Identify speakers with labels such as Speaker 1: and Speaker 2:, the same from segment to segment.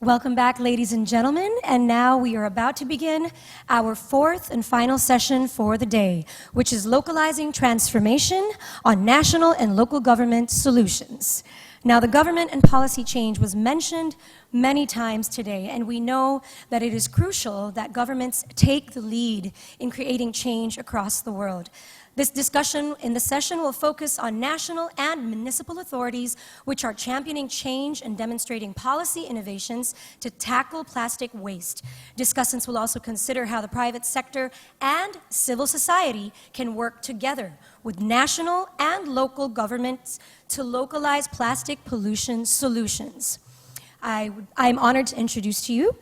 Speaker 1: Welcome back, ladies and gentlemen, and now we are about to begin our fourth and final session for the day, which is Localizing Transformation on National and Local Government Solutions. Now, the government and policy change was mentioned many times today, and we know that it is crucial that governments take the lead in creating change across the world. This discussion in the session will focus on national and municipal authorities which are championing change and demonstrating policy innovations to tackle plastic waste. Discussants will also consider how the private sector and civil society can work together with national and local governments to localize plastic pollution solutions. I'm honored to introduce to you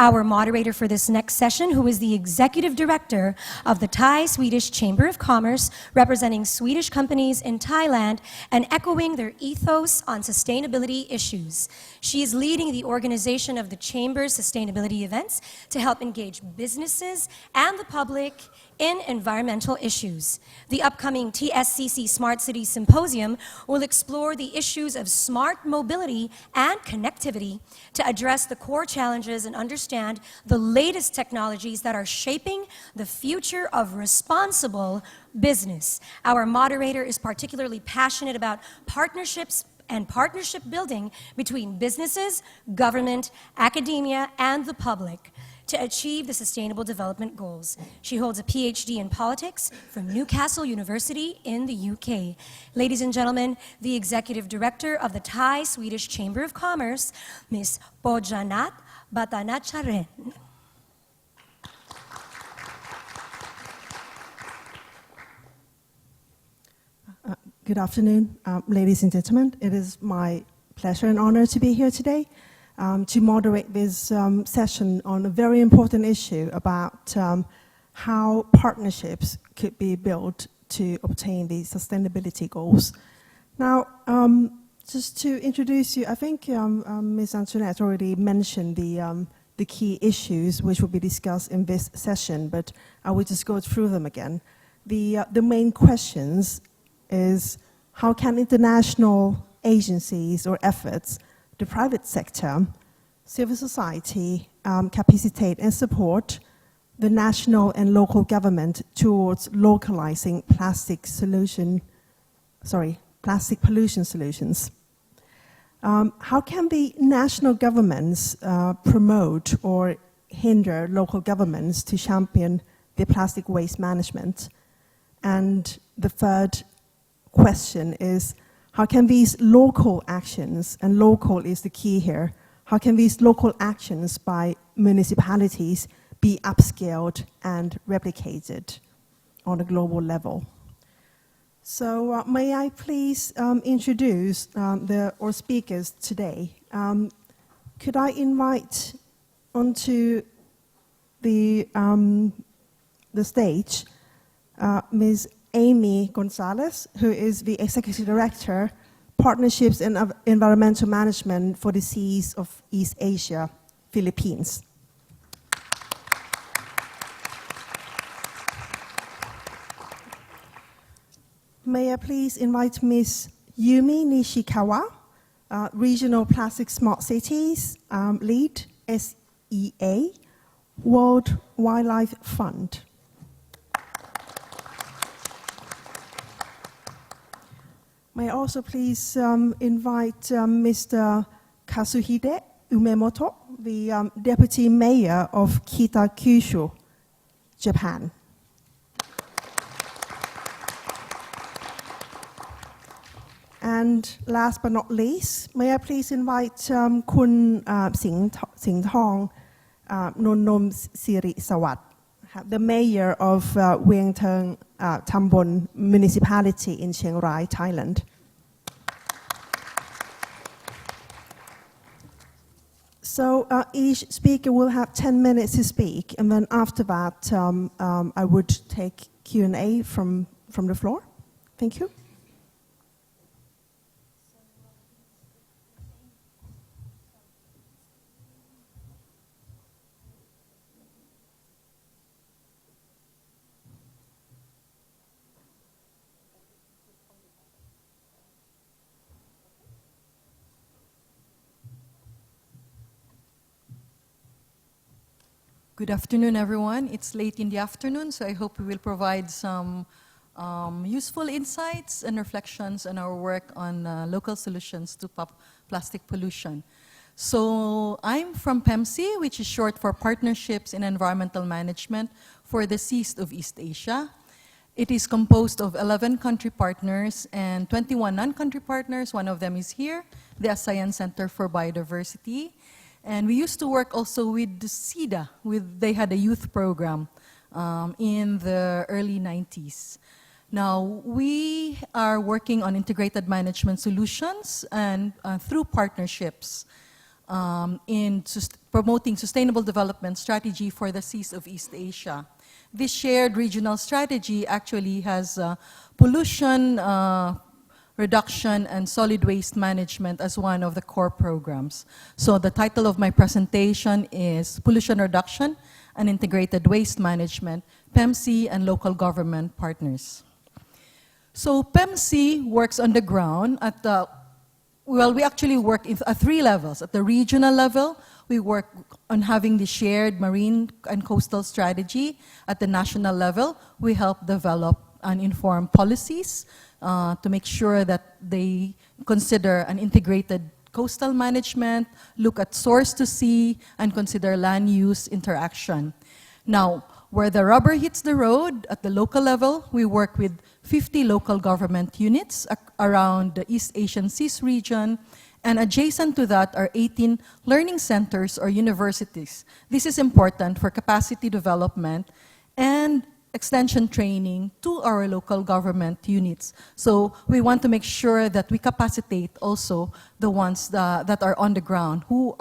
Speaker 1: our moderator for this next session, who is the Executive Director of the Thai-Swedish Chamber of Commerce, representing Swedish companies in Thailand and echoing their ethos on sustainability issues. She is leading the organization of the Chamber's sustainability events to help engage businesses and the public in environmental issues. The upcoming TSCC Smart City Symposium will explore the issues of smart mobility and connectivity to address the core challenges and understand the latest technologies that are shaping the future of responsible business. Our moderator is particularly passionate about partnerships and partnership building between businesses, government, academia, and the public to achieve the Sustainable Development Goals. She holds a PhD in politics from Newcastle University in the UK. Ladies and gentlemen, the Executive Director of the Thai-Swedish Chamber of Commerce, Ms. Pojanat Batanacharen.
Speaker 2: Good afternoon, ladies and gentlemen. It is my pleasure and honor to be here today to moderate this session on a very important issue about how partnerships could be built to obtain the sustainability goals. Now, just to introduce you, I think Ms. Antoinette already mentioned the key issues which will be discussed in this session, but I will just go through them again. The main questions is how can international agencies or efforts, the private sector, civil society, capacitate and support the national and local government towards localizing plastic pollution solutions. How can the national governments promote or hinder local governments to champion the plastic waste management? And the third question is, how can these local actions, and local is the key here, how can these local actions by municipalities be upscaled and replicated on a global level? So may I please introduce our speakers today. Could I invite onto the stage Ms. Amy Gonzalez, who is the Executive Director, Partnerships and Environmental Management for the Seas of East Asia, Philippines. May I please invite Ms. Yumi Nishikawa, Regional Plastic Smart Cities Lead, SEA, World Wildlife Fund. May I also please invite Mr. Kazuhide Umemoto, the Deputy Mayor of Kitakyushu, Japan. And last but not least, may I please invite Kun Sing Thong Nonom Siri Sawat, the Mayor of Wieng Tambon Municipality in Chiang Rai, Thailand. So each speaker will have 10 minutes to speak, and then after that, I would take Q&A from the floor. Thank you.
Speaker 3: Good afternoon, everyone. It's late in the afternoon, so I hope we will provide some useful insights and reflections on our work on local solutions to plastic pollution. So I'm from PEMSI, which is short for Partnerships in Environmental Management for the Seas of East Asia. It is composed of 11 country partners and 21 non-country partners. One of them is here, the ASEAN Center for Biodiversity. And we used to work also with SIDA. They had a youth program in the early 90s. Now, we are working on integrated management solutions and through partnerships in promoting sustainable development strategy for the seas of East Asia. This shared regional strategy actually has pollution reduction and solid waste management as one of the core programs. So the title of my presentation is Pollution Reduction and Integrated Waste Management, PEMSI and Local Government Partners. So PEMSI works on the ground at the, well, we actually work at 3 levels. At the regional level, we work on having the shared marine and coastal strategy. At the national level, we help develop and inform policies to make sure that they consider an integrated coastal management, look at source to sea, and consider land use interaction. Now, where the rubber hits the road, at the local level, we work with 50 local government units around the East Asian Seas region, and adjacent to that are 18 learning centers or universities. This is important for capacity development and extension training to our local government units. So we want to make sure that we capacitate also the ones that are on the ground, who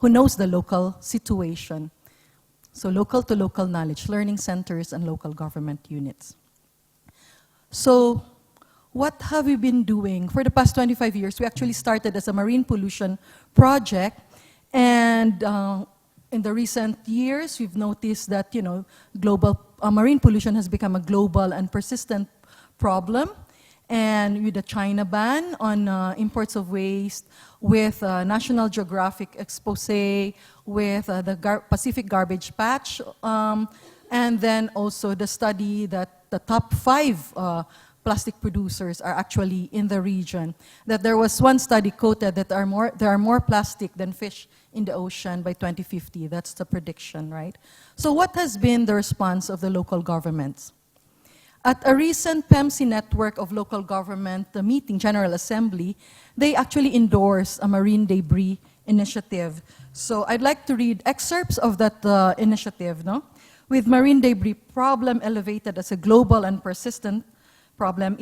Speaker 3: knows the local situation. So local to local knowledge, learning centers and local government units. So what have we been doing? For the past 25 years, we actually started as a marine pollution project, and in the recent years, we've noticed that, global marine pollution has become a global and persistent problem. And with the China ban on imports of waste, with National Geographic expose, with the Pacific Garbage Patch, and then also the study that the top 5 plastic producers are actually in the region. That there was one study quoted that there are more plastic than fish in the ocean by 2050. That's the prediction, right? So what has been the response of the local governments? At a recent PEMSI network of local government meeting, General Assembly, they actually endorsed a marine debris initiative. So I'd like to read excerpts of that initiative. With marine debris problem elevated as a global and persistent problem,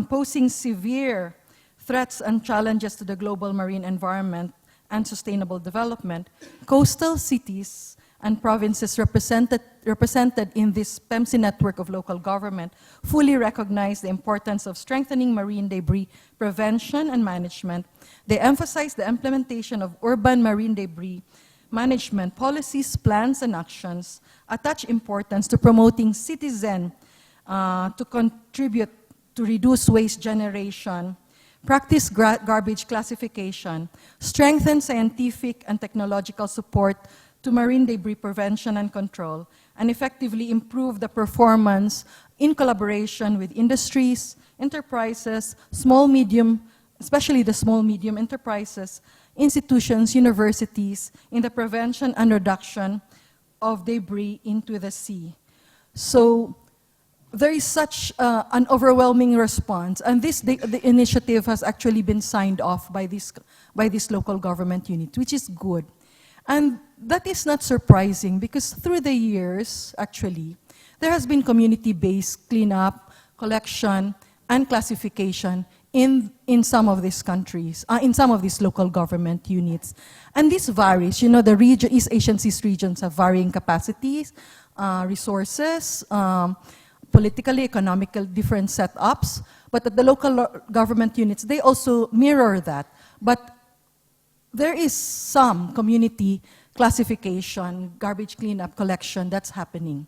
Speaker 3: posing severe threats and challenges to the global marine environment and sustainable development, coastal cities and provinces represented in this PEMSI network of local government fully recognize the importance of strengthening marine debris prevention and management. They emphasize the implementation of urban marine debris management policies, plans, and actions, attach importance to promoting citizen to contribute to reduce waste generation, practice garbage classification, strengthen scientific and technological support to marine debris prevention and control, and effectively improve the performance in collaboration with industries, enterprises, especially the small, medium enterprises, institutions, universities, in the prevention and reduction of debris into the sea. So there is such an overwhelming response, and the initiative has actually been signed off by this local government unit, which is good. And that is not surprising, because through the years, actually, there has been community-based cleanup, collection, and classification in some of these countries, in some of these local government units. And this varies. The East Asian Seas regions have varying capacities, resources, politically, economical, different setups. But at the local government units, they also mirror that. But there is some community classification, garbage cleanup, collection that's happening.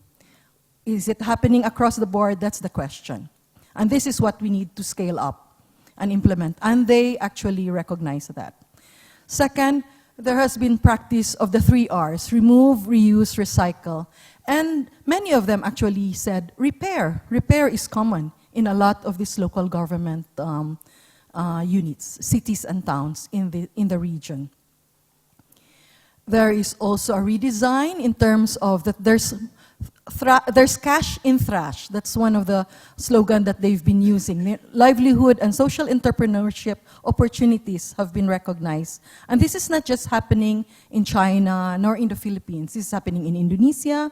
Speaker 3: Is it happening across the board? That's the question. And this is what we need to scale up and implement. And they actually recognize that. Second, there has been practice of the 3 R's: remove, reuse, recycle. And many of them actually said repair. Repair is common in a lot of these local government units, cities and towns in the region. There is also a redesign in terms of that there's cash in thrash. That's one of the slogans that they've been using. Livelihood and social entrepreneurship opportunities have been recognized. And this is not just happening in China nor in the Philippines. This is happening in Indonesia,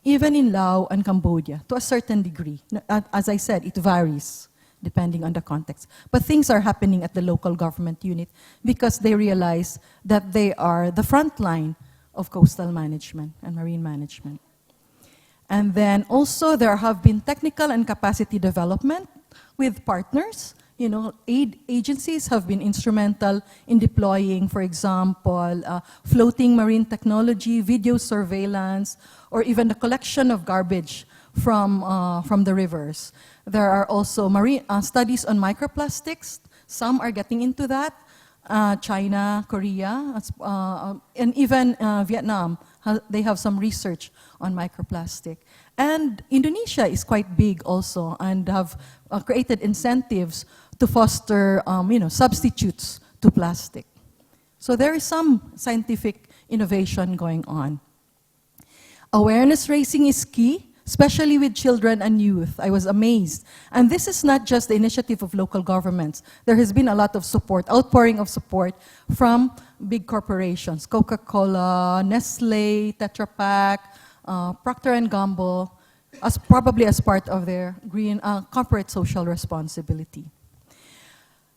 Speaker 3: even in Laos and Cambodia, to a certain degree. As I said, it varies depending on the context. But things are happening at the local government unit because they realize that they are the front line of coastal management and marine management. And then also there have been technical and capacity development with partners. You know, aid agencies have been instrumental in deploying, for example, floating marine technology, video surveillance, or even the collection of garbage from the rivers. There are also marine studies on microplastics. Some are getting into that. China, Korea, and even Vietnam, they have some research on microplastic. And Indonesia is quite big also and have created incentives to foster substitutes to plastic. So there is some scientific innovation going on. Awareness raising is key, especially with children and youth. I was amazed. And this is not just the initiative of local governments. There has been a lot of support, outpouring of support from big corporations, Coca-Cola, Nestle, Tetra Pak, Procter & Gamble, probably as part of their green corporate social responsibility.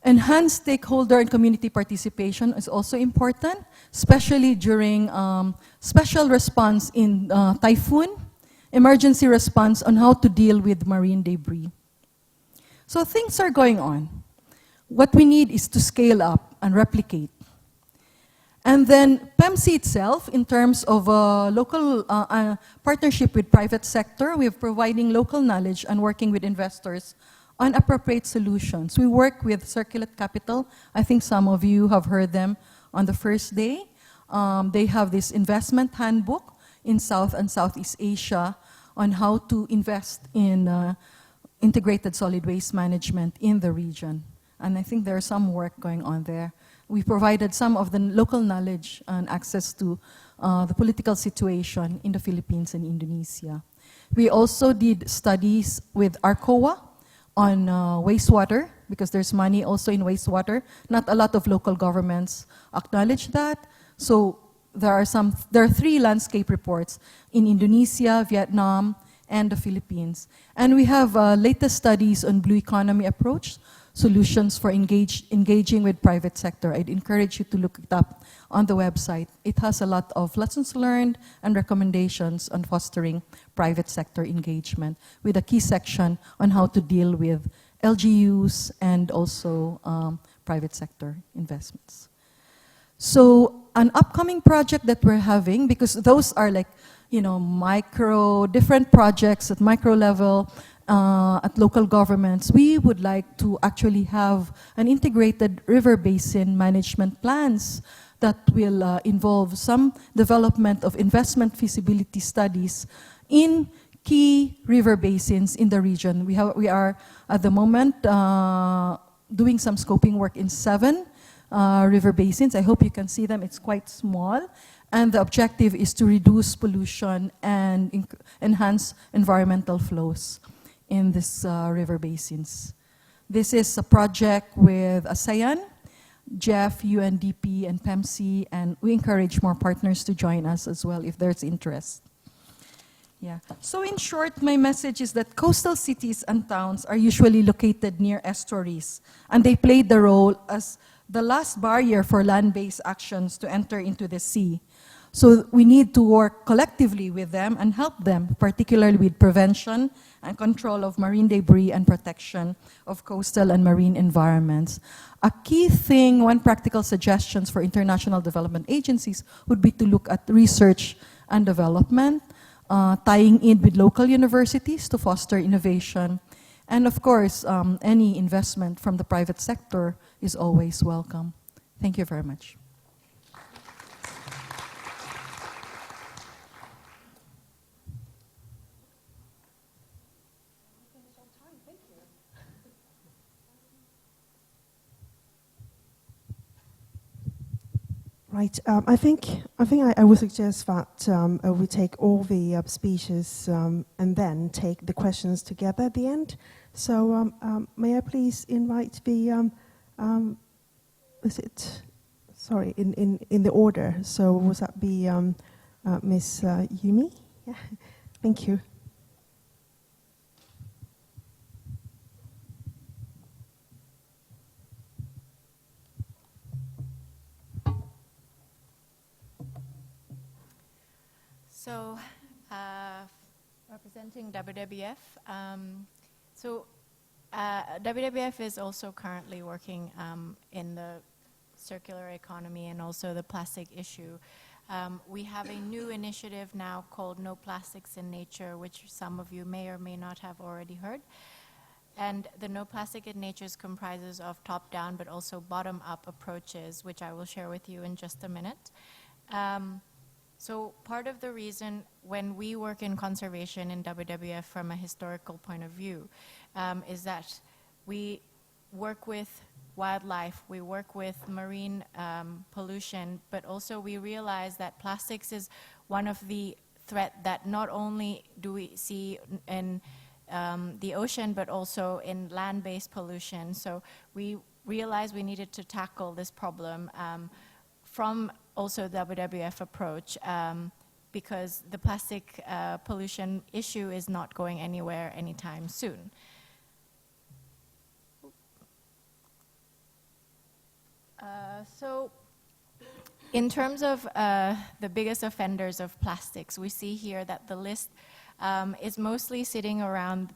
Speaker 3: Enhanced stakeholder and community participation is also important, especially during special response in typhoon, emergency response on how to deal with marine debris. So things are going on. What we need is to scale up and replicate. And then PEMC itself, in terms of local partnership with private sector, we are providing local knowledge and working with investors on appropriate solutions. We work with Circulate Capital. I think some of you have heard them on the first day. They have this investment handbook in South and Southeast Asia on how to invest in integrated solid waste management in the region. And I think there's some work going on there. We provided some of the local knowledge and access to the political situation in the Philippines and Indonesia. We also did studies with ARCOA on wastewater, because there's money also in wastewater. Not a lot of local governments acknowledge that. So there are 3 landscape reports in Indonesia, Vietnam, and the Philippines. And we have latest studies on blue economy approach, solutions for engaging with private sector. I'd encourage you to look it up on the website. It has a lot of lessons learned and recommendations on fostering private sector engagement, with a key section on how to deal with LGUs and also private sector investments. So an upcoming project that we're having, because those are like, different projects at micro level, at local governments, we would like to actually have an integrated river basin management plans that will involve some development of investment feasibility studies in key river basins in the region. We are at the moment doing some scoping work in 7 river basins. I hope you can see them. It's quite small. And the objective is to reduce pollution and enhance environmental flows in these river basins. This is a project with ASEAN, Jeff, UNDP, and PEMC, and we encourage more partners to join us as well if there's interest. Yeah. So in short, my message is that coastal cities and towns are usually located near estuaries, and they play the role as the last barrier for land-based actions to enter into the sea. So we need to work collectively with them and help them, particularly with prevention and control of marine debris and protection of coastal and marine environments. A key thing, one practical suggestions for international development agencies would be to look at research and development, tying in with local universities to foster innovation. And of course, any investment from the private sector is always welcome. Thank you very much.
Speaker 2: Right. I would suggest that we take all the speeches and then take the questions together at the end. So may I please invite the in the order. So would that be Miss Yumi? Yeah. Thank you.
Speaker 4: So, representing WWF. WWF is also currently working in the circular economy and also the plastic issue. We have a new initiative now called No Plastics in Nature, which some of you may or may not have already heard. And the No Plastic in Nature comprises of top-down but also bottom-up approaches, which I will share with you in just a minute. So part of the reason when we work in conservation in WWF from a historical point of view is that we work with wildlife, we work with marine pollution, but also we realize that plastics is one of the threat that not only do we see in the ocean, but also in land-based pollution. So we realized we needed to tackle this problem from also the WWF approach because the plastic pollution issue is not going anywhere anytime soon. So in terms of the biggest offenders of plastics, we see here that the list is mostly sitting around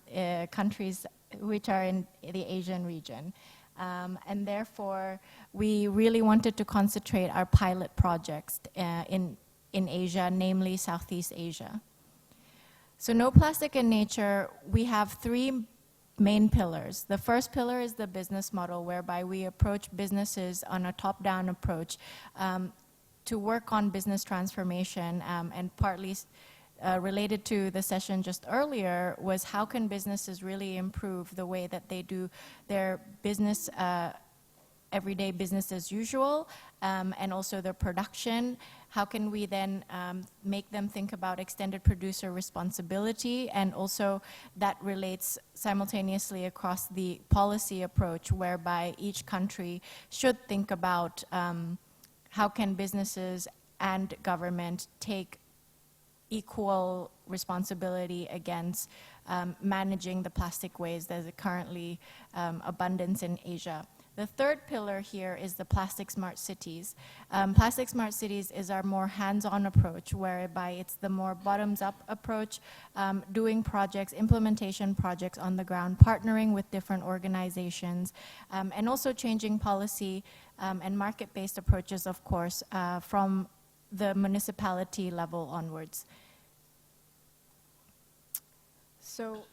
Speaker 4: countries which are in the Asian region. And therefore, we really wanted to concentrate our pilot projects in Asia, namely Southeast Asia. So No Plastic in Nature, we have three main pillars. The first pillar is the business model, whereby we approach businesses on a top-down approach to work on business transformation, and partly related to the session just earlier was how can businesses really improve the way that they do their business, everyday business as usual, and also their production. How can we then make them think about extended producer responsibility, and also that relates simultaneously across the policy approach, whereby each country should think about how can businesses and government take equal responsibility against managing the plastic waste that is currently abundant in Asia. The third pillar here is the plastic smart cities. Plastic smart cities is our more hands-on approach, whereby it's the more bottoms-up approach, doing projects, implementation projects on the ground, partnering with different organizations, and also changing policy and market-based approaches, of course, from the municipality level onwards. So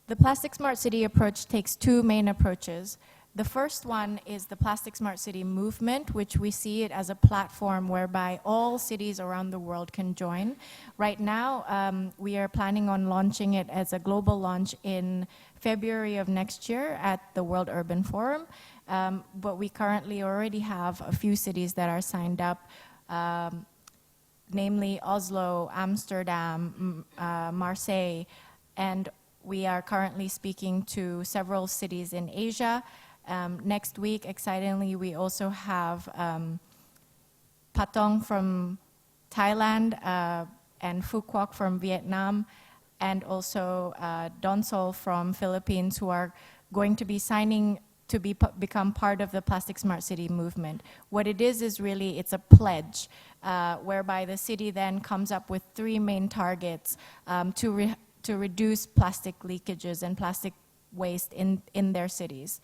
Speaker 4: the Plastic Smart City approach takes two main approaches. The first one is the Plastic Smart City movement, which we see it as a platform whereby all cities around the world can join. Right now, we are planning on launching it as a global launch in February of next year at the World Urban Forum. But we currently already have a few cities that are signed up, namely Oslo, Amsterdam, Marseille, and we are currently speaking to several cities in Asia. Next week, excitingly, we also have Patong from Thailand and Phu Quoc from Vietnam, and also Donsol from Philippines, who are going to be signing to become part of the Plastic Smart City movement. What it is really, it's a pledge, whereby the city then comes up with three main targets to reduce plastic leakages and plastic waste in their cities.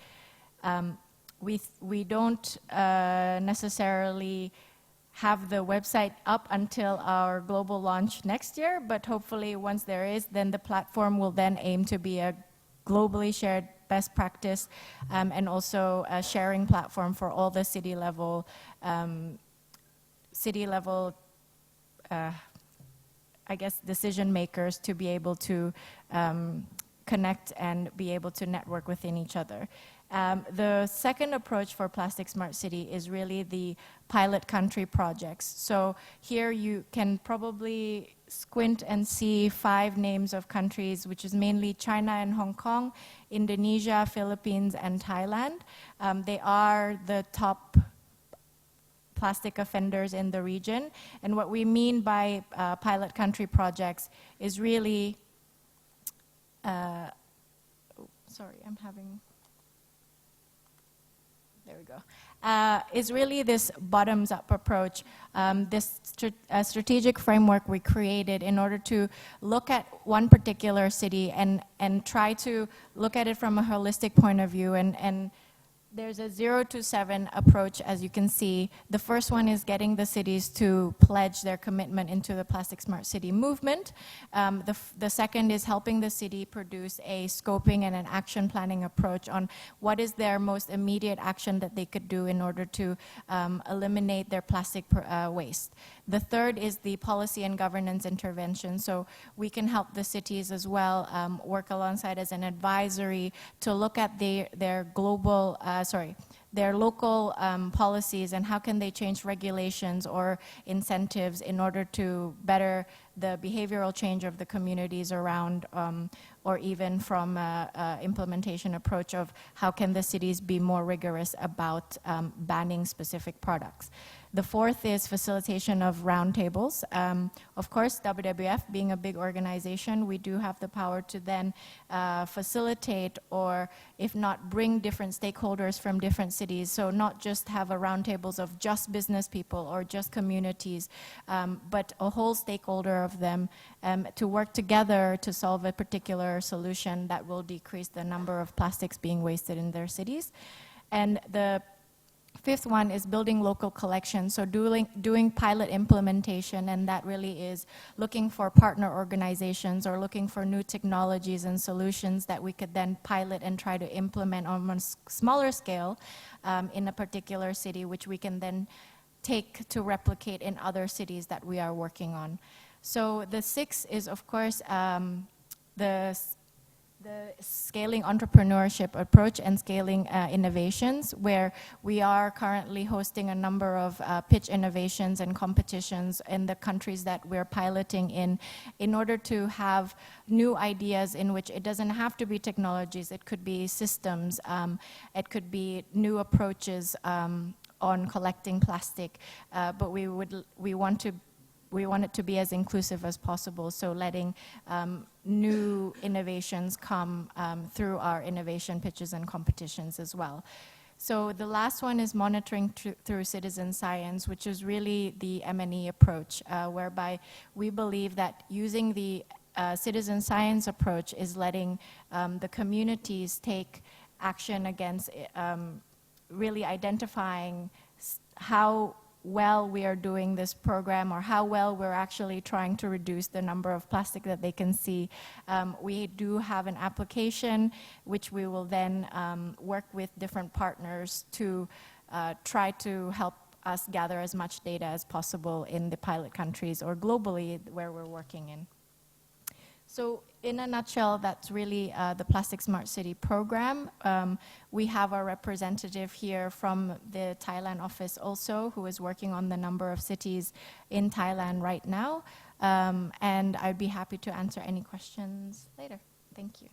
Speaker 4: We don't necessarily have the website up until our global launch next year, but hopefully once there is, then the platform will then aim to be a globally shared best practice and also a sharing platform for all the city level I guess decision makers to be able to connect and be able to network within each other. The second approach for Plastic Smart City is really the pilot country projects. So here you can probably squint and see 5 names of countries, which is mainly China and Hong Kong, Indonesia, Philippines, and Thailand. They are the top plastic offenders in the region. And what we mean by pilot country projects is really, sorry, I'm having, there we go, is really this bottoms-up approach, this strategic framework we created in order to look at one particular city and try to look at it from a holistic point of view. And there's a 0 to 7 approach, as you can see. The first one is getting the cities to pledge their commitment into the Plastic Smart City movement. The second is helping the city produce a scoping and an action planning approach on what is their most immediate action that they could do in order to eliminate their plastic waste. The third is the policy and governance intervention. So we can help the cities as well work alongside as an advisory to look at their global, their local policies and how can they change regulations or incentives in order to better the behavioral change of the communities around, or even from implementation approach of how can the cities be more rigorous about banning specific products. The fourth is facilitation of roundtables. Of course, WWF being a big organization, we do have the power to then facilitate, or if not, bring different stakeholders from different cities. So not just have a roundtables of just business people or just communities, but a whole stakeholder of them to work together to solve a particular solution that will decrease the number of plastics being wasted in their cities. And the fifth one is building local collections, so doing pilot implementation, and that really is looking for partner organizations or looking for new technologies and solutions that we could then pilot and try to implement on a smaller scale in a particular city, which we can then take to replicate in other cities that we are working on. So the sixth is, of course, the scaling entrepreneurship approach and scaling innovations, where we are currently hosting a number of pitch innovations and competitions in the countries that we're piloting in order to have new ideas in which it doesn't have to be technologies, it could be systems, it could be new approaches on collecting plastic, but we want it to be as inclusive as possible, so letting new innovations come through our innovation pitches and competitions as well. So the last one is monitoring through citizen science, which is really the M&E approach, whereby we believe that using the citizen science approach is letting the communities take action against really identifying how well we are doing this program or how well we're actually trying to reduce the number of plastic that they can see. We do have an application which we will then work with different partners to try to help us gather as much data as possible in the pilot countries or globally where we're working in. So in a nutshell, that's really the Plastic Smart City program. We have our representative here from the Thailand office also, who is working on the number of cities in Thailand right now. And I'd be happy to answer any questions later. Thank you.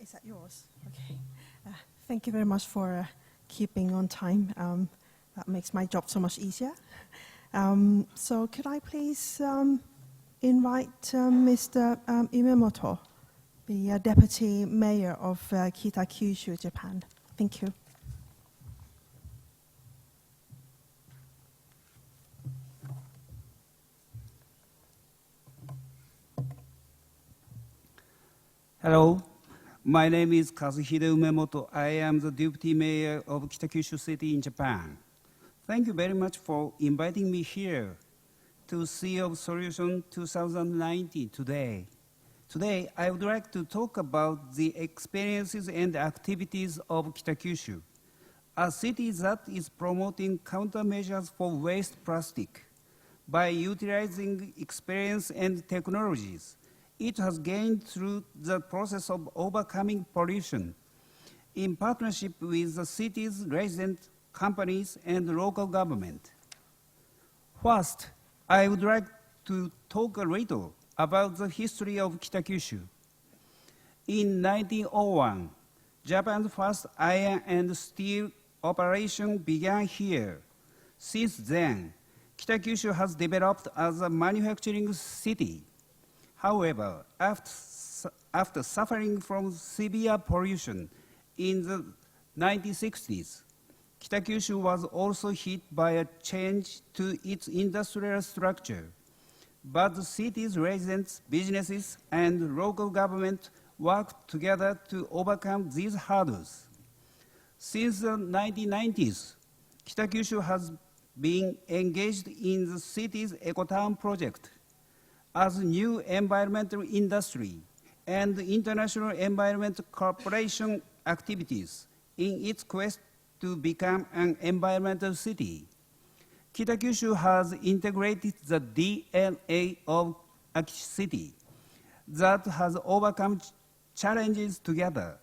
Speaker 2: Is that yours? Okay. Thank you very much for keeping on time. That makes my job so much easier. So could I please invite Mr. Umemoto, the Deputy Mayor of Kitakyushu, Japan. Thank you.
Speaker 5: Hello, my name is Kazuhiro Umemoto. I am the Deputy Mayor of Kitakyushu City in Japan. Thank you very much for inviting me here to Sea of Solution 2019 today. Today, I would like to talk about the experiences and activities of Kitakyushu. a city that is promoting countermeasures for waste plastic by utilizing experience and technologies it has gained through the process of overcoming pollution in partnership with the city's resident companies and local government. First, I would like to talk a little about the history of Kitakyushu. In 1901, Japan's first iron and steel operation began here. Since then, Kitakyushu has developed as a manufacturing city. However, after suffering from severe pollution in the 1960s, Kitakyushu was also hit by a change to its industrial structure. But the city's residents, businesses, and local government worked together to overcome these hurdles. Since the 1990s, Kitakyushu has been engaged in the city's Ecotown project as a new environmental industry and international environment cooperation activities in its quest to become an environmental city. Kitakyushu has integrated the DNA of a city that has overcome challenges together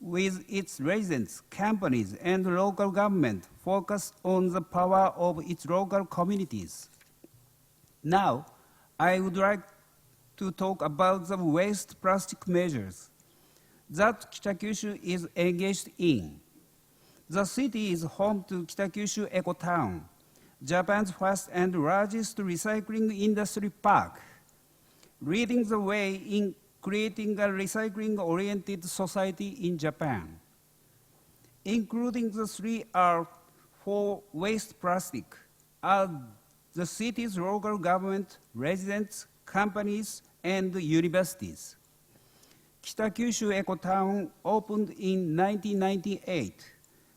Speaker 5: with its residents, companies, and local government focused on the power of its local communities. Now, I would like to talk about the waste plastic measures that Kitakyushu is engaged in. The city is home to Kitakyushu Ecotown, Japan's first and largest recycling industry park, leading the way in creating a recycling-oriented society in Japan. Including the 3R for waste plastic are the city's local government, residents, companies, and universities. Kitakyushu Ecotown opened in 1998.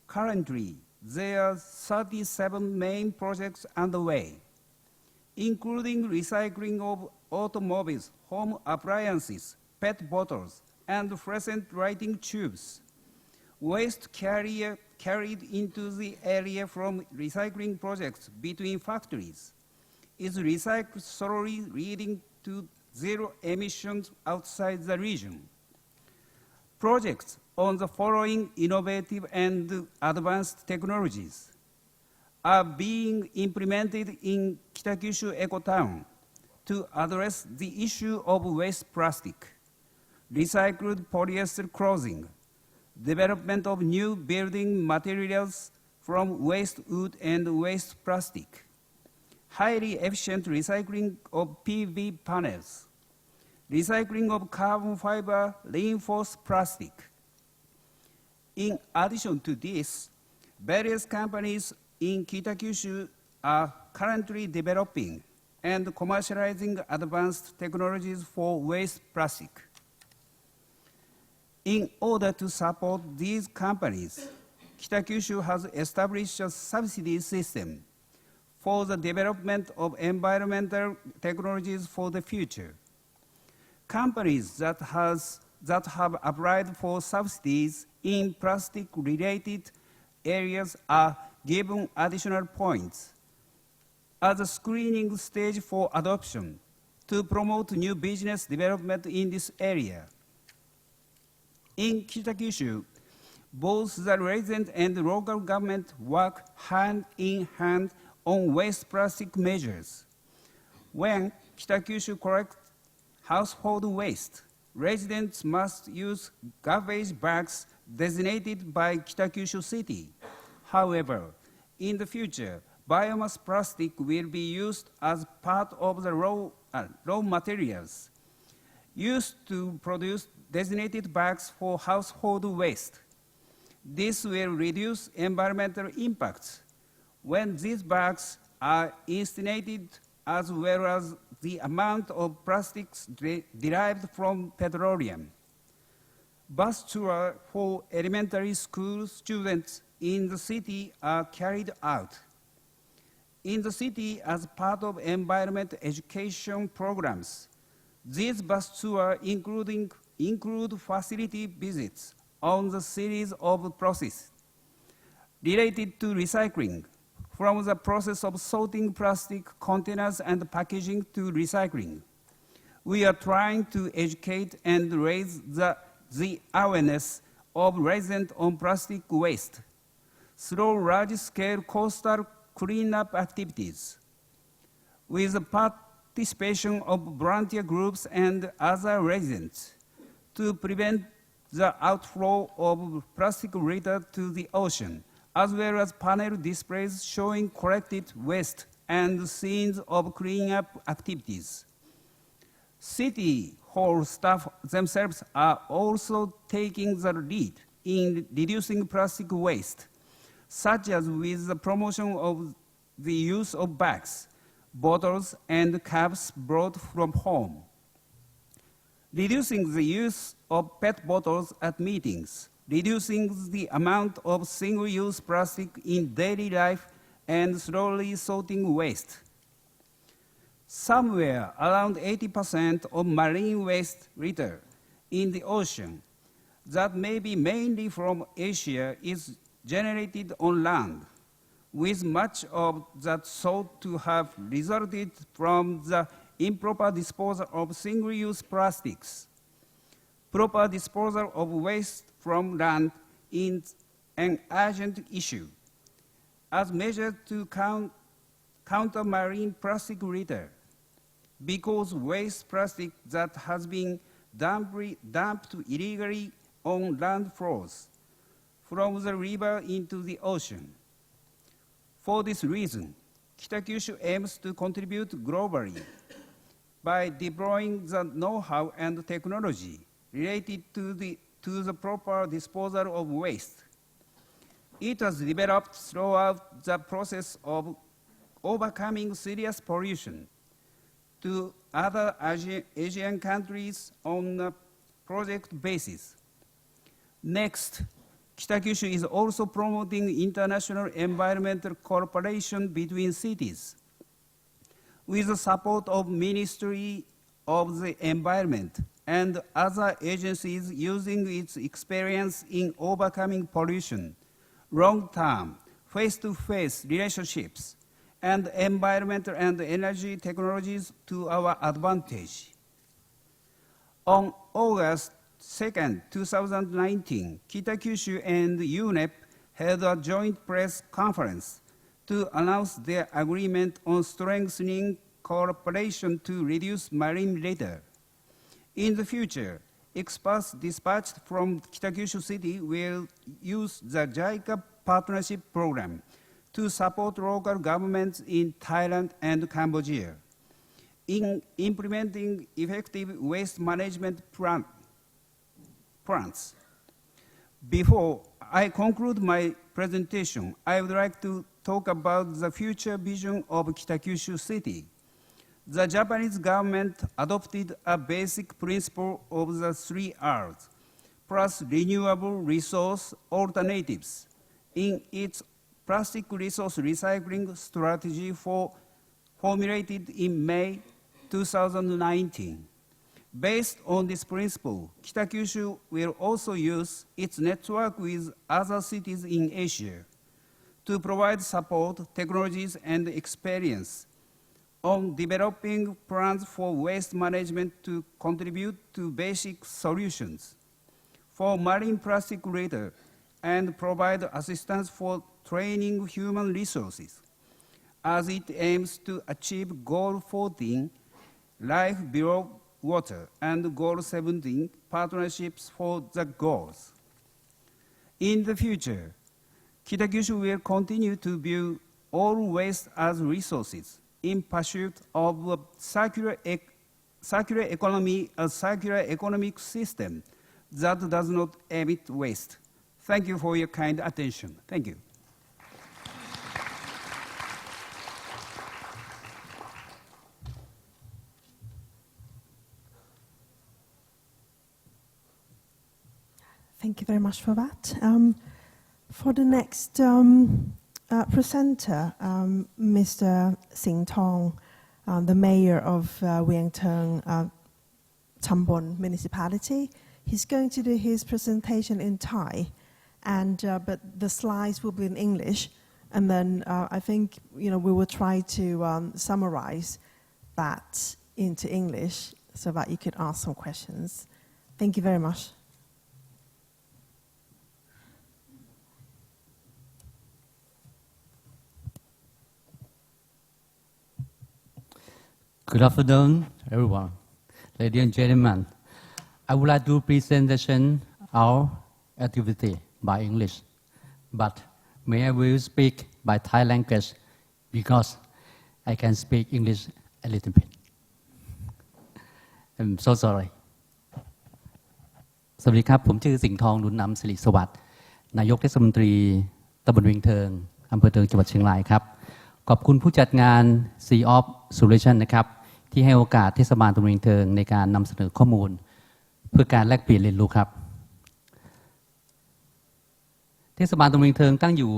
Speaker 5: Currently, there are 37 main projects underway, including recycling of automobiles, home appliances, PET bottles, and fluorescent lighting tubes. Waste carried into the area from recycling projects between factories is recycled thoroughly, leading to zero emissions outside the region. Projects on the following innovative and advanced technologies are being implemented in Kitakyushu Ecotown to address the issue of waste plastic, recycled polyester clothing, development of new building materials from waste wood and waste plastic, highly efficient recycling of PV panels, recycling of carbon fiber reinforced plastic. In addition to this, various companies in Kitakyushu are currently developing and commercializing advanced technologies for waste plastic. In order to support these companies, Kitakyushu has established a subsidy system for the development of environmental technologies for the future. Companies that have applied for subsidies in plastic-related areas are given additional points as a screening stage for adoption to promote new business development in this area. In Kitakyushu, both the resident and the local government work hand in hand on waste plastic measures. When Kitakyushu collects household waste, residents must use garbage bags designated by Kitakyushu City. However, in the future, biomass plastic will be used as part of the raw materials used to produce designated bags for household waste. This will reduce environmental impacts when these bags are incinerated, as well as the amount of plastics derived from petroleum. Bus tours for elementary school students in the city are carried out. In the city, as part of environment education programs, these bus tours include facility visits on the series of processes. related to recycling, from the process of sorting plastic containers and packaging to recycling. We are trying to educate and raise the awareness of residents on plastic waste through large-scale coastal cleanup activities, with the participation of volunteer groups and other residents to prevent the outflow of plastic litter to the ocean, as well as panel displays showing collected waste and scenes of cleanup activities. City Hall staff themselves are also taking the lead in reducing plastic waste, such as with the promotion of the use of bags, bottles, and cups brought from home. Reducing the use of PET bottles at meetings, reducing the amount of single-use plastic in daily life, and slowly sorting waste. Somewhere around 80% of marine waste litter in the ocean, that may be mainly from Asia, is generated on land, with much of that thought to have resulted from the improper disposal of single-use plastics. Proper disposal of waste from land is an urgent issue, as measured to counter marine plastic litter, because waste plastic that has been dumped illegally on land flows from the river into the ocean. For this reason, Kitakyushu aims to contribute globally by deploying the know-how and technology related to the proper disposal of waste. It has developed throughout the process of overcoming serious pollution to other Asian countries on a project basis. Next, Kitakyushu is also promoting international environmental cooperation between cities, with the support of Ministry of the Environment and other agencies using its experience in overcoming pollution, long-term, face-to-face relationships, and environmental and energy technologies to our advantage. On August 2nd, 2019, Kitakyushu and UNEP held a joint press conference to announce their agreement on strengthening cooperation to reduce marine litter. In the future, experts dispatched from Kitakyushu City will use the JICA Partnership Program to support local governments in Thailand and Cambodia in implementing effective waste management plans. Before I conclude my presentation, I would like to talk about the future vision of Kitakyushu City. The Japanese government adopted a basic principle of the 3 R's, plus renewable resource alternatives, in its plastic resource recycling strategy formulated in May 2019. Based on this principle, Kitakyushu will also use its network with other cities in Asia to provide support, technologies, and experience on developing plans for waste management to contribute to basic solutions for marine plastic litter and provide assistance for training human resources as it aims to achieve Goal 14, Life Below Water, and Goal 17, Partnerships for the Goals. In the future, Kitakyushu will continue to view all waste as resources in pursuit of a circular economy, a circular economic system that does not emit waste. Thank you for your kind attention. Thank you.
Speaker 2: Thank you very much for that. For the next presenter, Mr. Sing Tong, the mayor of Wiengtung Chambon municipality. He's going to do his presentation in Thai, and but the slides will be in English, and then I think we will try to summarize that into English so that you could ask some questions. Thank you very much.
Speaker 6: Good afternoon, everyone. Ladies and gentlemen, I would like to present our activity by English, but may I will speak by Thai language because I can speak English a little bit. I'm so sorry. สวัสดีครับผมชื่อสิงห์ทองหนุนนำสิริสวัสดิ์นายกเทศมนตรีตำบลเวียงเทิงอำเภอเทิงจังหวัดเชียงรายครับขอบคุณผู้จัดงาน Sea of Solution นะครับที่ให้โอกาสเทศบาลตำบลเวียงเทิงในการนำเสนอข้อมูลเพื่อการแลกเปลี่ยนเรียนรู้ครับเทศบาลตำบลเวียงเทิงตั้งอยู่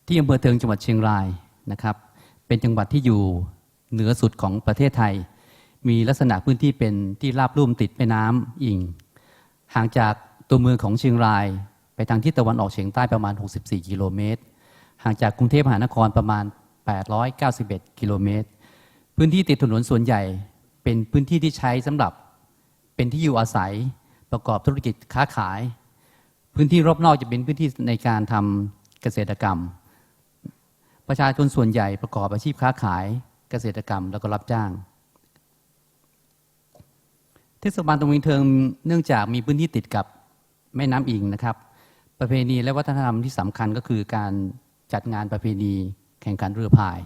Speaker 6: ที่อำเภอเทิงจังหวัดเชียงรายนะครับเป็นจังหวัดที่อยู่เหนือสุดของประเทศไทยมีลักษณะพื้นที่เป็นที่ราบลุ่มติดแม่น้ำอิงห่างจากตัวเมืองของเชียงรายไปทางทิศตะวันออกเฉียงใต้ประมาณ64กิโลเมตรห่างจากกรุงเทพมหานครประมาณ891กิโลเมตรพื้นที่ติดถนนส่วนใหญ่เป็นพื้นที่ที่ใช้สำหรับเป็นที่อยู่อาศัยประกอบธุรกิจค้าขายพื้นที่รอบนอกจะเป็นพื้นที่ในการทำเกษตรกรรมประชาชนส่วนใหญ่ประกอบอาชีพค้าขายเกษตรกรรมแล้วก็รับจ้างเทศบาลตำบลเวียงเทิงเนื่องจากมีพื้นที่ติดกับแม่น้ำอิงนะครับประเพณีและวัฒนธรรมที่สำคัญก็คือการจัดงานประเพณีแข่งขันเรือพาย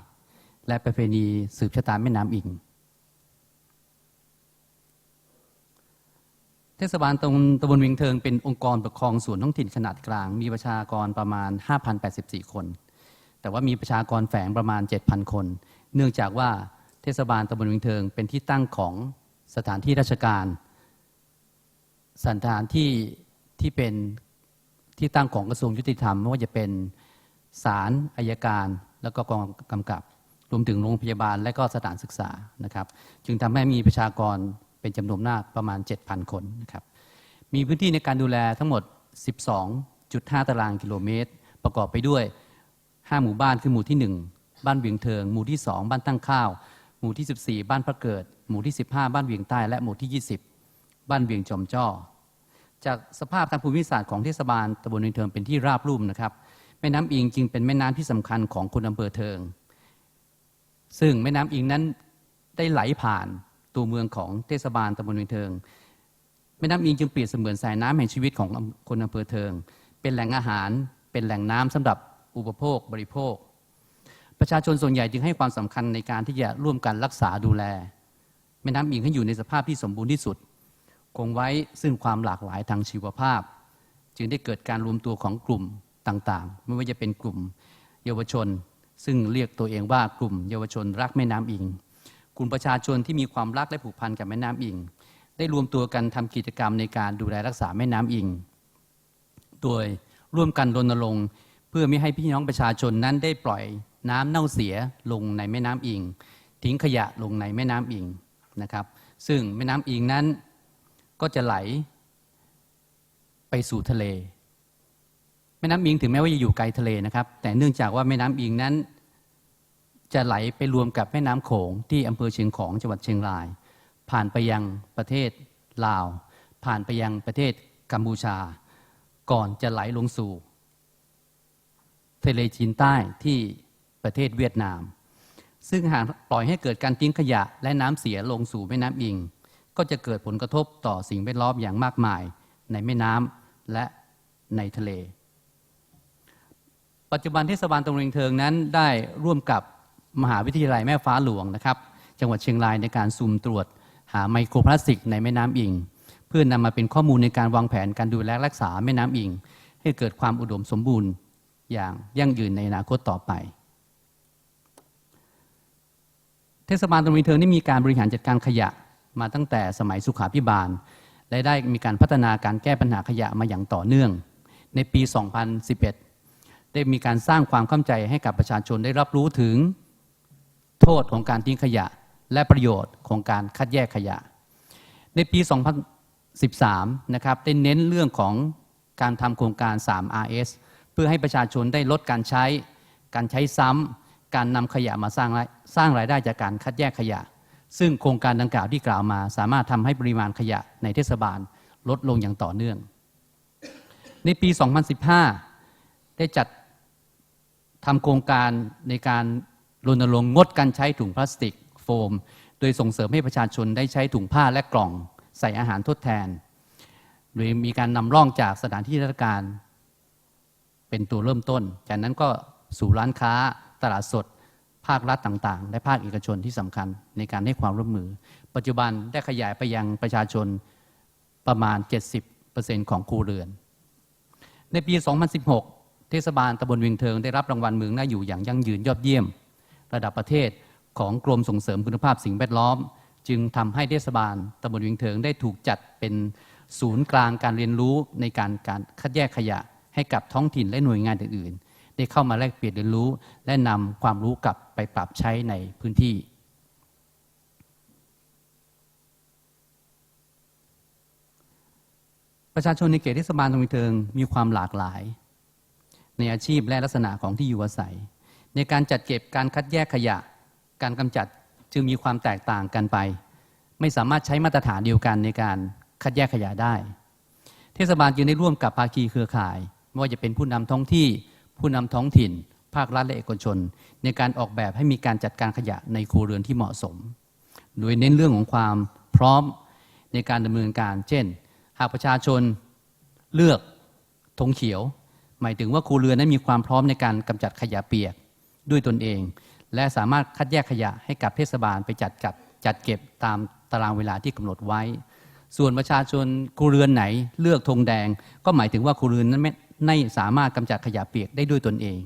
Speaker 6: และประเพณีสืบชะตาแม่น้ำอิงเทศบาลตำบลเวียงเทิงเป็นองค์กรปกครองส่วนท้องถิ่นขนาดกลางมีประชากรประมาณ 5,084 คนแต่ว่ามีประชากรแฝงประมาณ 7,000 คนเนื่องจากว่าเทศบาลตำบลเวียงเทิงเป็นที่ตั้งของสถานที่ราชการสถานที่เป็นที่ตั้งของกระทรวงยุติธรรมไม่ว่าจะเป็นศาลอัยการแล้วก็กองกำกับรวมถึงโรงพยาบาลและก็สถานศึกษานะครับจึงทำให้มีประชากรเป็นจำนวนมากประมาณ 7,000 คนนะครับมีพื้นที่ในการดูแลทั้งหมด 12.5 ตารางกิโลเมตรประกอบไปด้วย5หมู่บ้านคือหมู่ที่1บ้านเวียงเทิงหมู่ที่2บ้านตั้งข้าวหมู่ที่14บ้านพระเกิดหมู่ที่15บ้านเวียงใต้และหมู่ที่20บ้านเวียงจอมจ้อจากสภาพทางภูมิศาสตร์ของเทศบาลตำบลเวียงเทิงเป็นที่ราบลุ่มนะครับแม่น้ำอิงจึงเป็นแม่น้ำที่สำคัญของคนอำเภอเทิงซึ่งแม่น้ำอิงนั้นได้ไหลผ่านตัวเมืองของเทศบาลตำบลเวียงเทิงแม่น้ำอิงจึงเปรียบเสมือนสายน้ำแห่งชีวิตของคนอำเภอเทิงเป็นแหล่งอาหารเป็นแหล่งน้ำสำหรับอุปโภคบริโภคประชาชนส่วนใหญ่จึงให้ความสำคัญในการที่จะร่วมกันรักษาดูแลแม่น้ำอิงให้อยู่ในสภาพที่สมบูรณ์ที่สุดคงไว้ซึ่งความหลากหลายทางชีวภาพจึงได้เกิดการรวมตัวของกลุ่มต่างๆไม่ว่าจะเป็นกลุ่มเยาวชนซึ่งเรียกตัวเองว่ากลุ่มเยาวชนรักแม่น้ำอิงกลุ่มประชาชนที่มีความรักและผูกพันกับแม่น้ำอิงได้รวมตัวกันทำกิจกรรมในการดูแลรักษาแม่น้ำอิงโดยร่วมกันรณรงค์เพื่อไม่ให้พี่น้องประชาชนนั้นได้ปล่อยน้ำเน่าเสียลงในแม่น้ำอิงทิ้งขยะลงในแม่น้ำอิงนะครับซึ่งแม่น้ำอิงนั้นก็จะไหลไปสู่ทะเลแม่น้ำอิงถึงแม้ว่าจะอยู่ไกลทะเลนะครับแต่เนื่องจากว่าแม่น้ำอิงนั้นจะไหลไปรวมกับแม่น้ำโขงที่อำเภอเชียงของจังหวัดเชียงรายผ่านไปยังประเทศลาวผ่านไปยังประเทศกัมพูชาก่อนจะไหลลงสู่ทะเลจีนใต้ที่ประเทศเวียดนามซึ่งหากปล่อยให้เกิดการทิ้งขยะและน้ำเสียลงสู่แม่น้ำอิงก็จะเกิดผลกระทบต่อสิ่งแวดล้อมอย่างมากมายในแม่น้ำและในทะเลปัจจุบันเทศบาลตำบลเวียงเทิงนั้นได้ร่วมกับมหาวิทยาลัยแม่ฟ้าหลวงนะครับจังหวัดเชียงรายในการสุ่มตรวจหาไมโครพลาสติกในแม่น้ำอิงเพื่อนำมาเป็นข้อมูลในการวางแผนการดูแลรักษาแม่น้ำอิงให้เกิดความอุดมสมบูรณ์อย่างยั่งยืนในอนาคตต่อไปเทศบาลตำบลเวียงเทิงได้มีการบริหารจัดการขยะมาตั้งแต่สมัยสุขาภิบาลและได้มีการพัฒนาการแก้ปัญหาขยะมาอย่างต่อเนื่องในปี 2011 ได้มีการสร้างความเข้าใจให้กับประชาชนได้รับรู้ถึงโทษของการทิ้งขยะและประโยชน์ของการคัดแยกขยะในปี 2013 นะครับได้เน้นเรื่องของ การทำโครงการ 3RS เพื่อให้ประชาชนได้ลดการใช้ซ้ำการนำขยะมาสร้างรายได้จากการคัดแยกขยะซึ่งโครงการดังกล่าวที่กล่าวมาสามารถทำให้ปริมาณขยะในเทศบาลลดลงอย่างต่อเนื่องในปี 2015 ได้จัดทำโครงการในการรณรงค์งดการใช้ถุงพลาสติกโฟมโดยส่งเสริมให้ประชาชนได้ใช้ถุงผ้าและกล่องใส่อาหารทดแทนโดยมีการนำร่องจากสถานที่ราชการเป็นตัวเริ่มต้นจากนั้นก็สู่ร้านค้าตลาดสดภาครัฐต่างๆและภาคเอกชนที่สำคัญในการให้ความร่วมมือปัจจุบันได้ขยายไปยังประชาชนประมาณ 70% ของครัวเรือนในปี 2016 เทศบาลตำบลเวียงเทิงได้รับรางวัลเมืองน่าอยู่อย่างยั่งยืนยอดเยี่ยมระดับประเทศของกรมส่งเสริมคุณภาพสิ่งแวดล้อมจึงทำให้เทศบาลตำบลเวียงเทิงได้ถูกจัดเป็นศูนย์กลางการเรียนรู้ในการคัดแยกขยะให้กับท้องถิ่นและหน่วยงานอื่นๆได้เข้ามาแลกเปลี่ยนเรียนรู้และนำความรู้กลับไปปรับใช้ในพื้นที่ประชาชนในเขตเทศบาลตำบลเวียงเทิงมีความหลากหลายในอาชีพและลักษณะของที่อยู่อาศัยในการจัดเก็บการคัดแยกขยะการกำจัดจึงมีความแตกต่างกันไปไม่สามารถใช้มาตรฐานเดียวกันในการคัดแยกขยะได้เทศบาลจึงได้ร่วมกับภาคีเครือข่ายไม่ว่าจะเป็นผู้นำท้องที่ผู้นำท้องถิ่นภาครัฐและเอกชนในการออกแบบให้มีการจัดการขยะในครัวเรือนที่เหมาะสมโดยเน้นเรื่องของความพร้อมในการดำเนินการเช่นหากประชาชนเลือกธงเขียวหมายถึงว่าครัวเรือนนั้นมีความพร้อมในการกำจัดขยะเปียกด้วยตนเองและสามารถคัดแยกขยะให้กับเทศบาลไปจัดเก็บตามตารางเวลาที่กำหนดไว้ส่วนประชาชนครัวเรือนไหนเลือกธงแดงก็หมายถึงว่าครัวเรือนนั้นไม่สามารถกำจัดขยะเปียกได้ด้วยตนเอง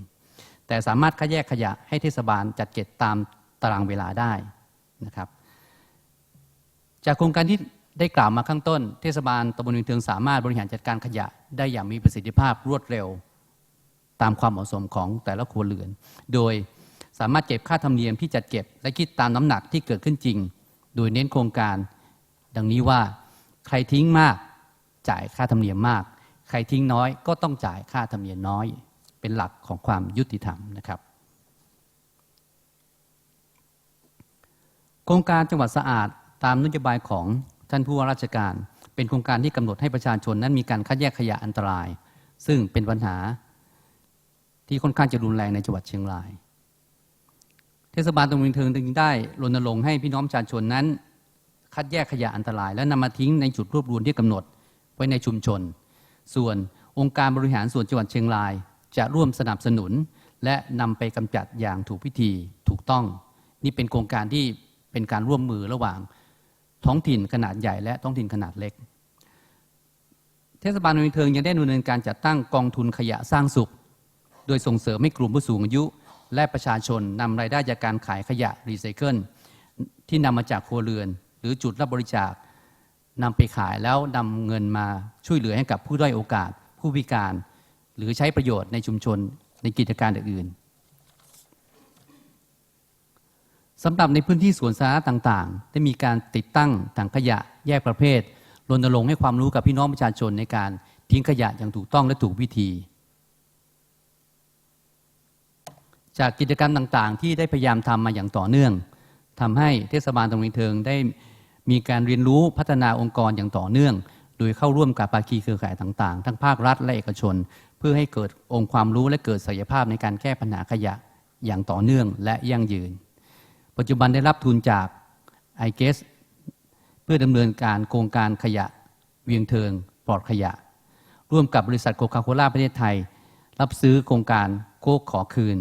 Speaker 6: แต่สามารถคัดแยกขยะให้เทศบาลจัดเก็บตามตารางเวลาได้นะครับจากโครงการที่ได้กล่าวมาข้างต้นเทศบาลตำบลเวียงเทิงสามารถบริหารจัดการขยะได้อย่างมีประสิทธิภาพรวดเร็วตามความเหมาะสมของแต่ละครัวเรือนโดยสามารถเก็บค่าธรรมเนียมที่จัดเก็บและคิดตามน้ำหนักที่เกิดขึ้นจริงโดยเน้นโครงการดังนี้ว่าใครทิ้งมากจ่ายค่าธรรมเนียมมากใครทิ้งน้อยก็ต้องจ่ายค่าธรรมเนียมน้อยเป็นหลักของความยุติธรรมนะครับโครงการจังหวัดสะอาดตามนโยบายของท่านผู้ว่าราชการเป็นโครงการที่กำหนดให้ประชาชนนั้นมีการคัดแยกขยะอันตรายซึ่งเป็นปัญหาที่ค่อนข้างจะรุนแรงในจังหวัดเชียงรายเทศบาลตำบลเวียงเทิงจึงได้รณรงค์ให้พี่น้องประชาชนนั้นคัดแยกขยะอันตรายและนำมาทิ้งในจุดรวบรวมที่กำหนดไว้ในชุมชนส่วนองค์การบริหารส่วนจังหวัดเชียงรายจะร่วมสนับสนุนและนำไปกำจัดอย่างถูกวิธีถูกต้องนี่เป็นโครงการที่เป็นการร่วมมือระหว่างท้องถิ่นขนาดใหญ่และท้องถิ่นขนาดเล็กเทศบาลตำบลเวียงเทิงยังได้ดำเนินการจัดตั้งกองทุนขยะสร้างสุขโดยส่งเสริมให้กลุ่มผู้สูงอายุและประชาชนนำรายได้จากการขายขยะรีไซเคิลที่นำมาจากครัวเรือนหรือจุดรับบริจาคนำไปขายแล้วนำเงินมาช่วยเหลือให้กับผู้ด้อยโอกาสผู้พิการหรือใช้ประโยชน์ในชุมชนในกิจการอื่นๆสำหรับในพื้นที่สวนสาธารณะต่างๆได้มีการติดตั้งถังขยะแยกประเภทรณรงค์ให้ความรู้กับพี่น้องประชาชนในการทิ้งขยะอย่างถูกต้องและถูกวิธีจากกิจกรรมต่างๆที่ได้พยายามทำมาอย่างต่อเนื่องทำให้เทศบาลตำบลเวียงเทิงได้มีการเรียนรู้พัฒนาองค์กรอย่างต่อเนื่องโดยเข้าร่วมกับภาคีเครือข่ายต่างๆทั้งภาครัฐและเอกชนเพื่อให้เกิดองค์ความรู้และเกิดศักยภาพในการแก้ปัญหาขยะอย่างต่อเนื่องและยั่งยืนปัจจุบันได้รับทุนจาก IGES เพื่อดำเนินการโครงการขยะเวียงเทิงปลอดขยะร่วมกับบริษัทโคคาโคล่าประเทศไทยรับซื้อโครงการโคกขอคืน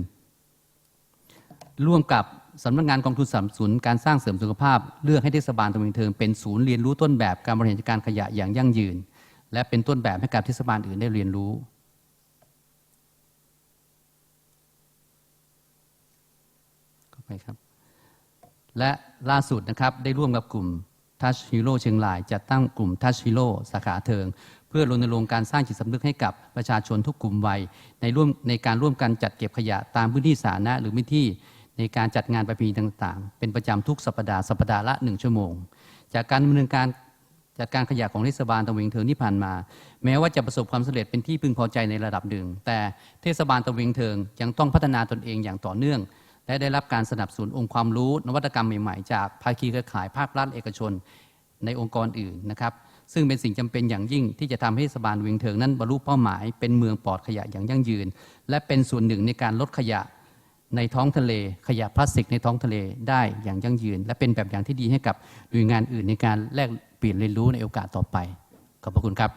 Speaker 6: ร่วมกับสำนักงานกองทุนสนับสนุนการสร้างเสริมสุขภาพเลือกให้เทศบาลตำบลเวียงเทิงเป็นศูนย์เรียนรู้ต้นแบบการบริหารจัดการขยะอย่างยั่งยืนและเป็นต้นแบบให้กับเทศบาลอื่นได้เรียนรู้เข้าไปครับและล่าสุดนะครับได้ร่วมกับกลุ่ม Touch Hero เชียงรายจัดตั้งกลุ่ม Touch Hero สาขาเทิงเพื่อรณรงค์การสร้างจิตสำนึกให้กับประชาชนทุกกลุ่มวัยในการร่วมกันจัดเก็บขยะตามพื้นที่สาธารณะหรือพื้นที่ในการจัดงานประเพณีต่างๆเป็นประจำทุกสัปดาห์ละ1 ชั่วโมงจากการดำเนินการ จัดการขยะของเทศบาลตะเวงเทิงที่ผ่านมาแม้ว่าจะประสบความสำเร็จเป็นที่พึงพอใจในระดับหนึ่งแต่เทศบาลตะเวงเทิงยังต้องพัฒนาตนเองอย่างต่อเนื่องและได้รับการสนับสนุนองค์ความรู้นวัตกรรมใหม่ๆจากภาคีเครือข่ายภาครัฐเอกชนในองค์กรอื่นนะครับซึ่งเป็นสิ่งจำเป็นอย่างยิ่งที่จะทำให้เทศบาลตะเวงเทิงนั้นบรรลุเป้าหมายเป็นเมืองปลอดขยะอย่างยั่งยืนและเป็นส่วนหนึ่งในการลดขยะในท้องทะเลขยะพลาสติกในท้องทะเลได้อย่างยั่งยืนและเป็นแบบอย่างที่ดีให้กับหน่วยงานอื่นในการแลกเปลี่ยนเรียนรู้ในโอกาสต่อไปขอบพระคุณครับ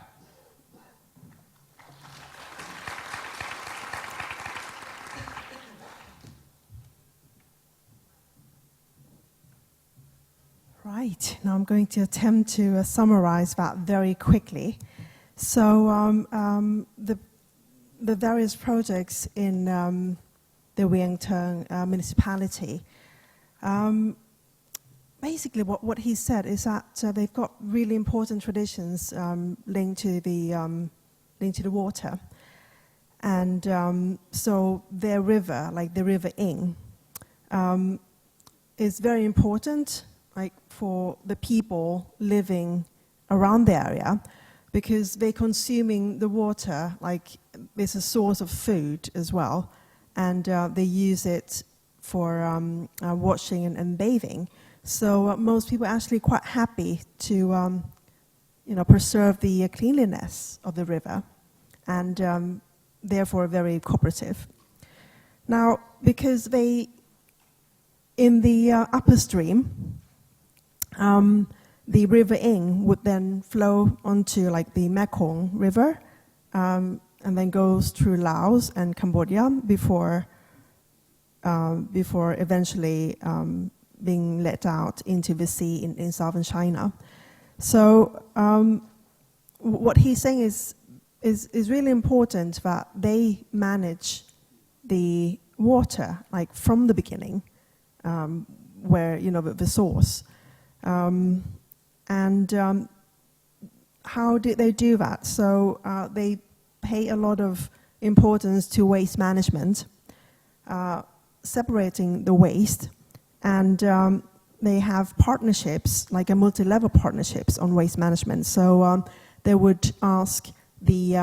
Speaker 2: Right, now I'm going to attempt to summarize that very quickly. So the various projects in the Vientiane municipality, basically what he said is that they've got really important traditions linked to the water. And so their river, like the River Ing, is very important like for the people living around the area, because they're consuming the water like it's a source of food as well, and they use it for washing and bathing. So most people are actually quite happy to preserve the cleanliness of the river, and therefore very cooperative. Now, because they in the upper stream, the River Ing would then flow onto like the Mekong River, and then goes through Laos and Cambodia before eventually being let out into the sea in southern China. So what he's saying is really important that they manage the water like from the beginning, where the source. How did they do that? So they pay a lot of importance to waste management, separating the waste, and they have partnerships, like a multi-level partnerships on waste management. So they would ask the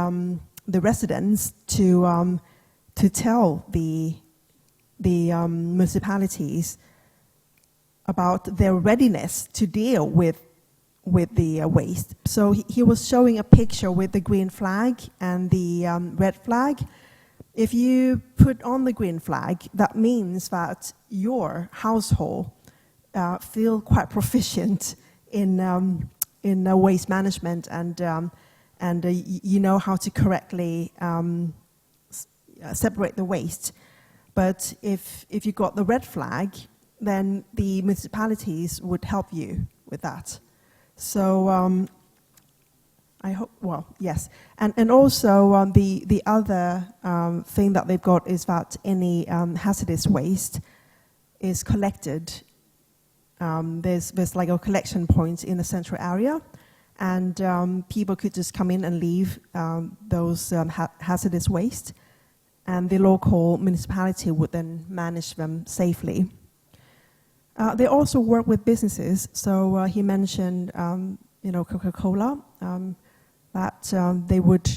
Speaker 2: residents to tell the municipalities about their readiness to deal with the waste. So he was showing a picture with the green flag and the red flag. If you put on the green flag, that means that your household feel quite proficient in waste management, and you know how to correctly separate the waste. But if you got the red flag, then the municipalities would help you with that. So I hope, well, yes. And also the other thing that they've got is that any hazardous waste is collected. There's like a collection point in the central area, and people could just come in and leave those hazardous waste, and the local municipality would then manage them safely. They also work with businesses. So he mentioned, Coca-Cola, that they would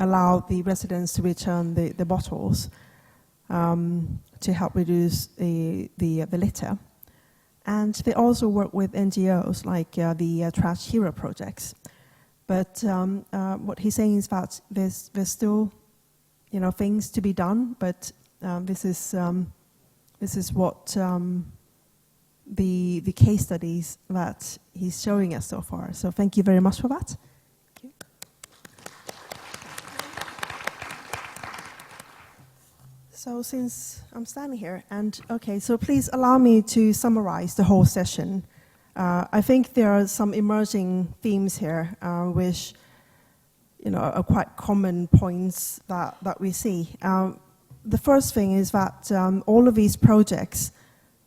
Speaker 2: allow the residents to return the bottles to help reduce the litter. And they also work with NGOs like the Trash Hero projects. But what he's saying is that there's still, things to be done. But this is what the case studies that he's showing us so far. So thank you very much for that. Thank you. So since I'm standing here, so please allow me to summarize the whole session. I think there are some emerging themes here, which are quite common points that we see. The first thing is that all of these projects,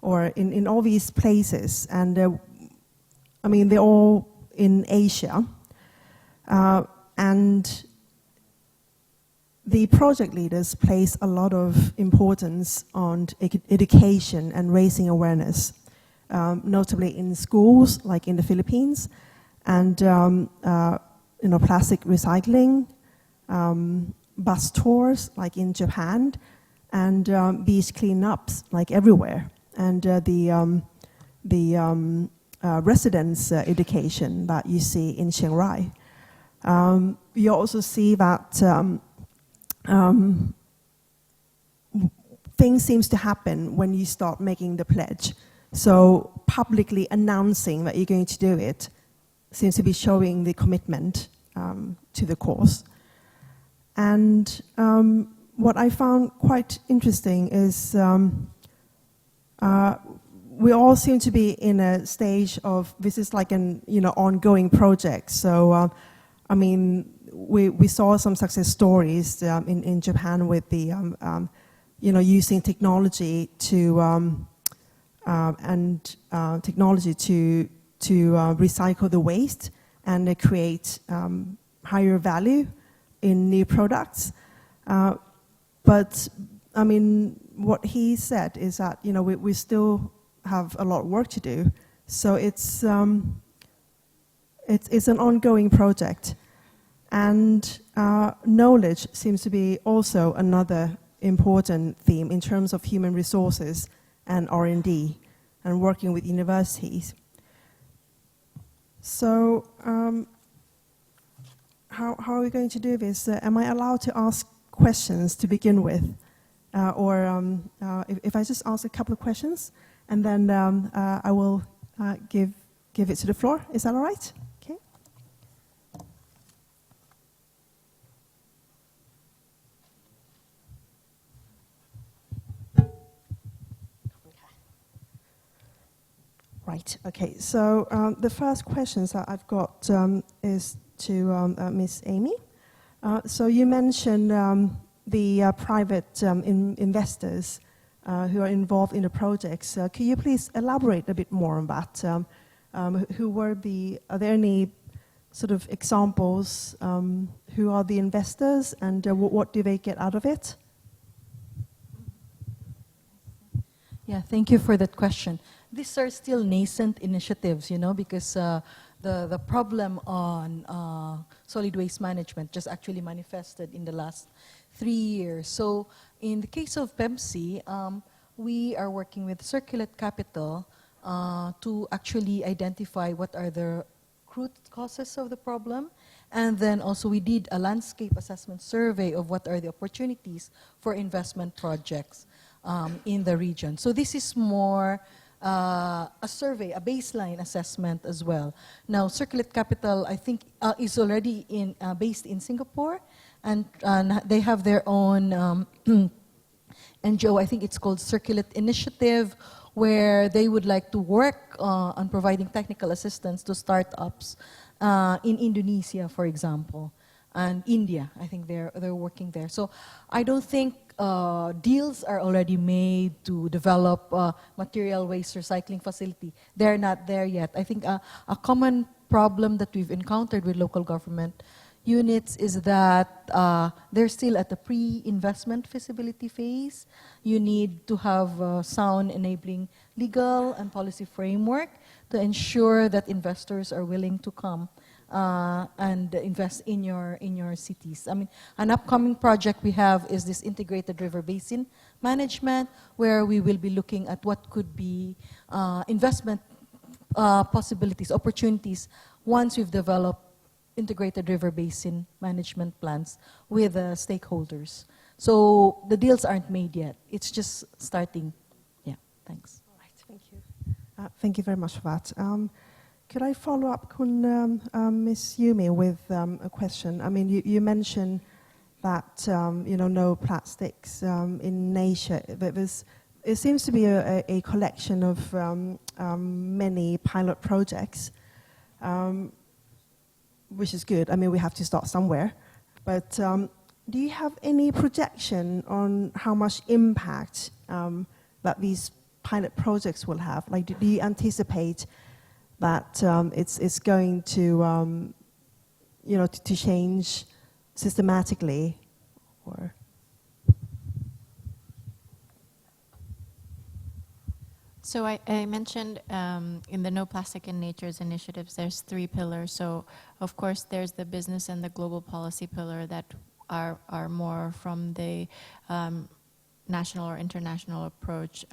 Speaker 2: or in all these places, and they're all in Asia, and the project leaders place a lot of importance on education and raising awareness, notably in schools, like in the Philippines, and plastic recycling, bus tours like in Japan, and beach cleanups like everywhere, and the residence education that you see in Chiang Rai. You also see that things seems to happen when you start making the pledge. So publicly announcing that you're going to do it seems to be showing the commitment to the cause. And what I found quite interesting is we all seem to be in a stage of, this is like an ongoing project. So I mean, we saw some success stories in Japan with the using technology to technology to recycle the waste and create higher value in new products. But I mean, what he said is that we still have a lot of work to do. So it's an ongoing project, and knowledge seems to be also another important theme in terms of human resources and R&D and working with universities. So how are we going to do this? Am I allowed to ask questions to begin with? Or if I just ask a couple of questions, and then I will give it to the floor. Is that all right? Okay. Right. Okay. So the first questions that I've got is to Miss Amy. So you mentioned the private investors who are involved in the projects. Could you please elaborate a bit more on that? Are there any sort of examples? Who are the investors, and what do they get out of it?
Speaker 3: Yeah, thank you for that question. These are still nascent initiatives, because the problem on solid waste management just actually manifested in the last 3 years. So in the case of PEMC, we are working with Circulate Capital to actually identify what are the root causes of the problem. And then also we did a landscape assessment survey of what are the opportunities for investment projects in the region. So this is more a survey, a baseline assessment as well. Now, Circulate Capital, I think, is already based in Singapore, and they have their own NGO. I think it's called Circulate Initiative, where they would like to work on providing technical assistance to startups in Indonesia, for example, and India. I think they're working there. So I don't think deals are already made to develop a material waste recycling facility. They're not there yet. I think a common problem that we've encountered with local government units is that they're still at the pre-investment feasibility phase. You need to have a sound enabling legal and policy framework to ensure that investors are willing to come and invest in your cities. I mean, an upcoming project we have is this integrated river basin management, where we will be looking at what could be investment possibilities, opportunities, once we've developed integrated river basin management plans with stakeholders. So the deals aren't made yet. It's just starting. Yeah, thanks.
Speaker 2: All right, thank you. Thank you very much for that. Could I follow up on Ms. Yumi with a question? I mean, you mentioned that no plastics in nature. It seems to be a collection of many pilot projects, which is good. I mean, we have to start somewhere. But do you have any projection on how much impact that these pilot projects will have? Like, do you anticipate that it's going to, to change systematically, or?
Speaker 4: So I mentioned in the No Plastic in Nature's initiatives, there's 3 pillars. So of course there's the business and the global policy pillar that are more from the national or international approach,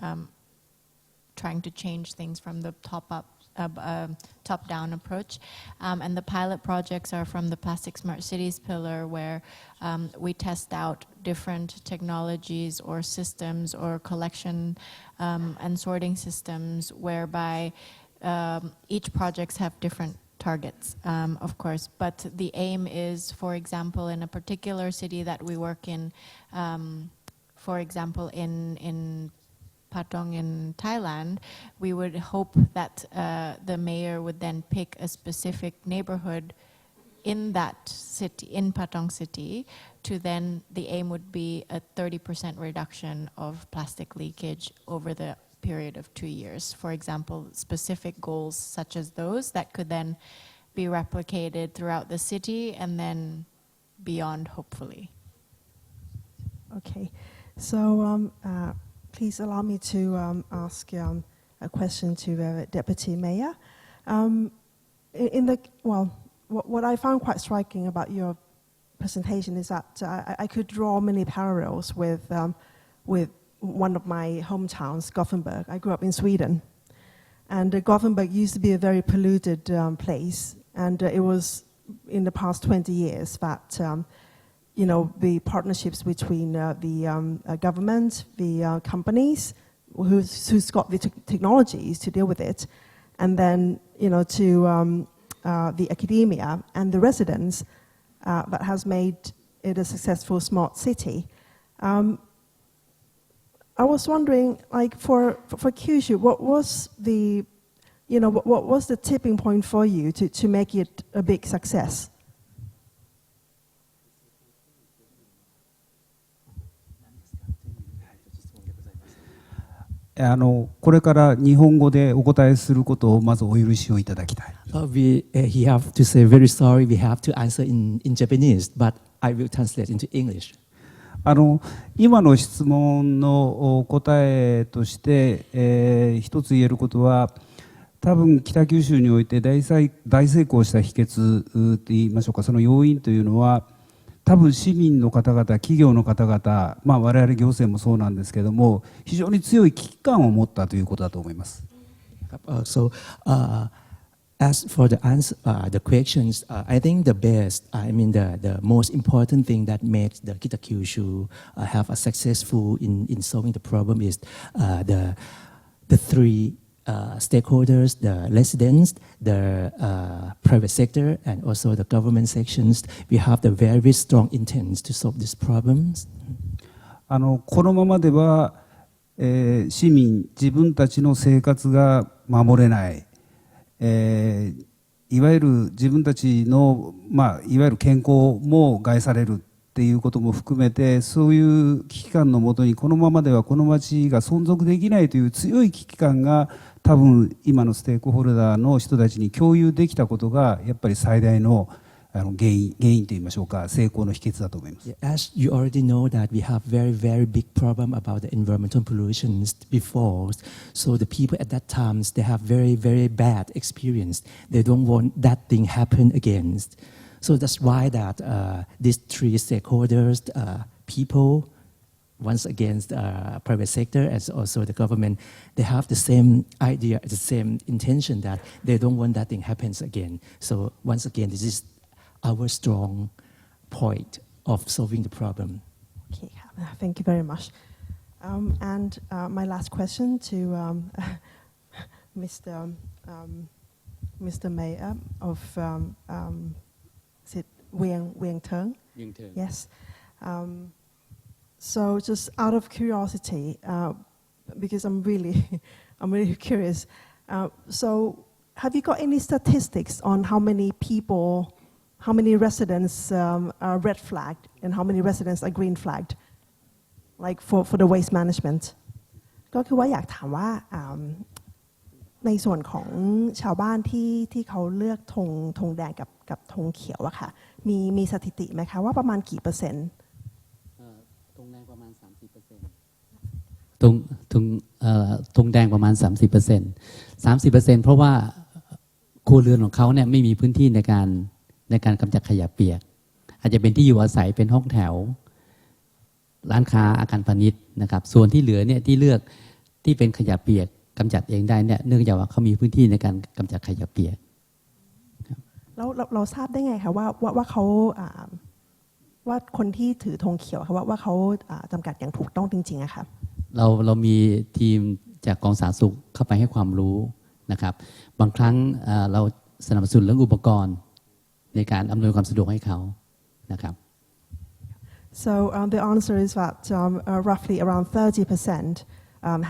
Speaker 4: trying to change things from the top-down approach. And the pilot projects are from the Plastic Smart Cities pillar, where we test out different technologies or systems or collection and sorting systems, whereby each projects have different targets, of course. But the aim is, for example, in a particular city that we work in, for example, in Patong in Thailand, we would hope that the mayor would then pick a specific neighborhood in that city, in Patong city, to then the aim would be a 30% reduction of plastic leakage over the period of 2 years. For example, specific goals such as those that could then be replicated throughout the city and then beyond, hopefully.
Speaker 2: Okay, so please allow me to ask a question to Deputy Mayor. What I found quite striking about your presentation is that I could draw many parallels with one of my hometowns, Gothenburg. I grew up in Sweden, and Gothenburg used to be a very polluted place, and it was in the past 20 years that the partnerships between the government, the companies who's got the technologies to deal with it, and then to the academia and the residents that has made it a successful smart city. I was wondering, like for Kyushu, what was the tipping point for you to make it a big success?
Speaker 5: これから日本語でお答えすることをまずお許しをいただきたい。
Speaker 7: He have to say very sorry. We have to answer in Japanese, but I will translate into English.
Speaker 5: 今の質問の答えとして、一つ言えることは、多分北九州において大成功した秘訣といいましょうか、その要因というのは、多分市民の方々、企業の方々、我々行政もそうなんですけれども、非常に強い危機感を持ったということだと思います。
Speaker 7: As for the answer, the questions, I think the most important thing that makes the Kitakyushu have a successful in solving the problem is the 3 stakeholders, the residents, the private sector, and also the government sections. We have the very strong intent to solve these problems.
Speaker 5: このままでは、市民自分たちの生活が守れない。いわゆる自分たちの、いわゆる健康も害されるっていうことも含めて、そういう危機感のもとにこのままではこの町が存続できないという強い危機感が多分今のステークホルダーの人たちに共有できたことがやっぱり最大の原因といいましょうか、成功の秘訣だと思います。
Speaker 7: As you already know that we have very, very big problem about the environmental pollution before, so the people at that time they have very, very bad experience. They don't want that thing happen again. So that's why that these 3 stakeholders, people, once again private sector and also the government, they have the same idea, the same intention that they don't want that thing happens again. So once again, this is our strong point of solving the problem.
Speaker 2: Okay, thank you very much. And my last question to Mr. Mayor of Vieng Theng. Yes. So just out of curiosity, because I'm really curious. So have you got any statistics on how many people, how many residents are red flagged and how many residents are green flagged, like for the waste management? ก็คือว่าอยากถามว่าในส่วนของชาวบ้านที่เขาเลือกธงแดงกับธงเขียวอะค่ะมีสถิติไหมคะว่าประมาณกี่เปอร์เซ็นต์
Speaker 6: ธงแดงประมาณ 30%ธง ธงแดงประมาณ 30% 30%เพราะว่าครัวเรือนของเขาเนี่ยไม่มีพื้นที่ในการกำจัดขยะเปียกอาจจะเป็นที่อยู่อาศัยเป็นห้องแถวร้านค้าอาคารพาณิชย์นะครับส่วนที่เหลือเนี่ยที่เลือกที่เป็นขยะเปียกกำจัดเองได้เนี่ยเนื่องจากว่าเขามีพื้นที่ในการกำจัดขยะเปียก
Speaker 2: แล้วเราทราบได้ไงคะว่าเขาว่าคนที่ถือธงเขียวค่ะว่าเขาจำกัดอย่างถูกต้องจริงๆอะค่ะ
Speaker 6: เรามีทีมจากกองสาธารณสุขเข้าไปให้ความรู้นะครับบางครั้งเราสนับสนุนเรื่องอุปกรณ์ในการอำนวยความสะดวกให้เขานะครับ
Speaker 2: So the answer is that roughly around 30%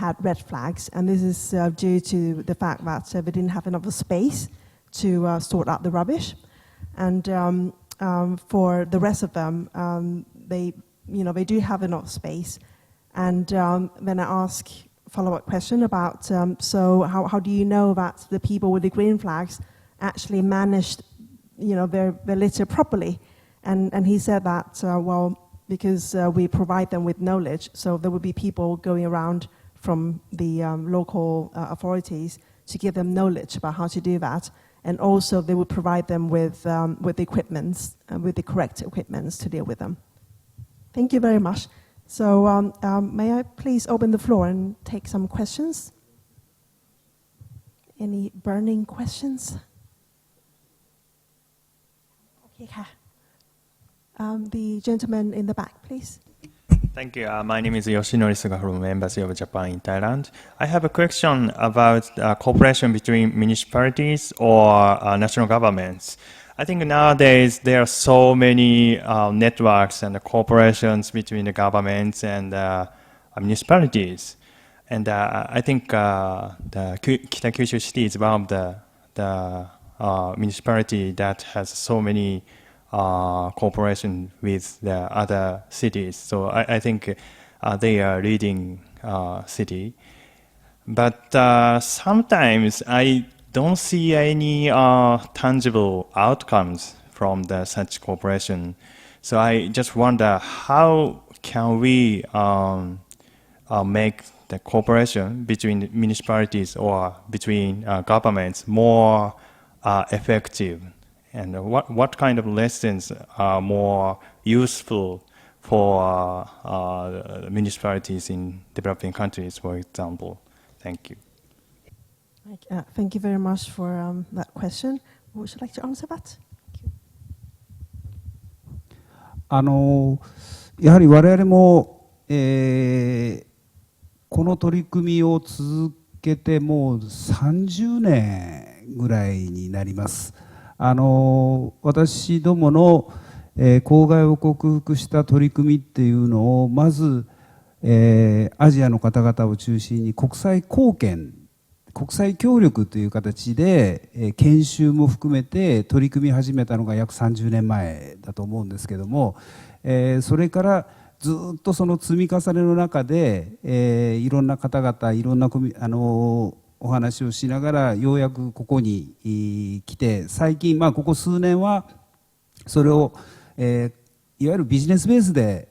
Speaker 2: had red flags, and this is due to the fact that we didn't have enough space to sort out the rubbish, and for the rest of them, they do have enough space. And then I ask follow-up question about so how do you know that the people with the green flags actually managed their litter properly? And he said that because we provide them with knowledge, so there will be people going around from the local authorities to give them knowledge about how to do that, and also they will provide them with the equipments, with the correct equipments to deal with them. Thank you very much. So may I please open the floor and take some questions? Any burning questions? Okay, the gentleman in the back, please.
Speaker 8: Thank you. My name is Yoshinori Suga from Embassy of Japan in Thailand. I have a question about cooperation between municipalities or national governments. I think nowadays there are so many networks and corporations between the governments and municipalities. And I think the Kita-Kyushu City is one of the municipality that has so many cooperation with the other cities. So I think they are leading city. But sometimes I don't see any tangible outcomes from such cooperation. So I just wonder how can we make the cooperation between municipalities or between governments more effective? And what kind of lessons are more useful for municipalities in developing countries, for example? Thank you.
Speaker 2: Thank you very much for that question. Would you like to answer that?
Speaker 5: やはり我々も、この取り組みを続けてもう30年ぐらいになります。私どもの、公害を克服した取り組みっていうのをまず、アジアの方々を中心に国際貢献国際協力という形で、研修も含めて取り組み始めたのが約30年前だと思うんですけども、それからずっとその積み重ねの中で、いろんな方々いろんなお話をしながらようやくここに来て、最近、ここ数年はそれを、いわゆるビジネスベースで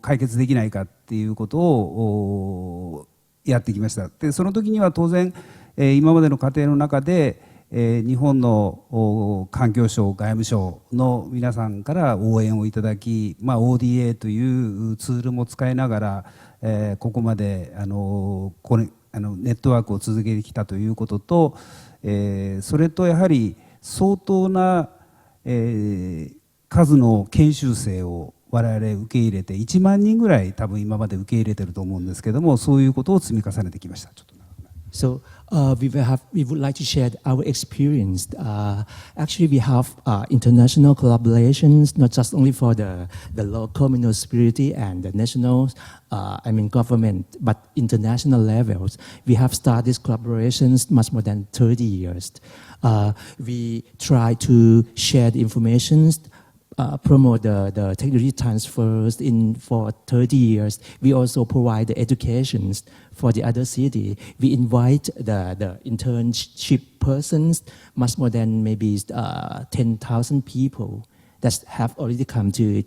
Speaker 5: 解決できないかっていうことをやってきました。でその時には当然、今までの過程の中で、日本の環境省外務省の皆さんから応援をいただき、ODA というツールも使いながら、ここまでネットワークを続けてきたということと、それとやはり相当な、数の研修生を我々受け入れて1万人ぐらい多分今まで受け入れてると思うんですけども、そういうことを積み重ねてきました。
Speaker 7: So we would like to share our experience. Actually, we have international collaborations, not just only for the local municipality and the national, government, but international levels. We have started these collaborations much more than 30 years. We try to share the information. Promote the technology transfers for 30 years. We also provide the educations for the other city. We invite the internship persons, much more than maybe 10,000 people. that have already come to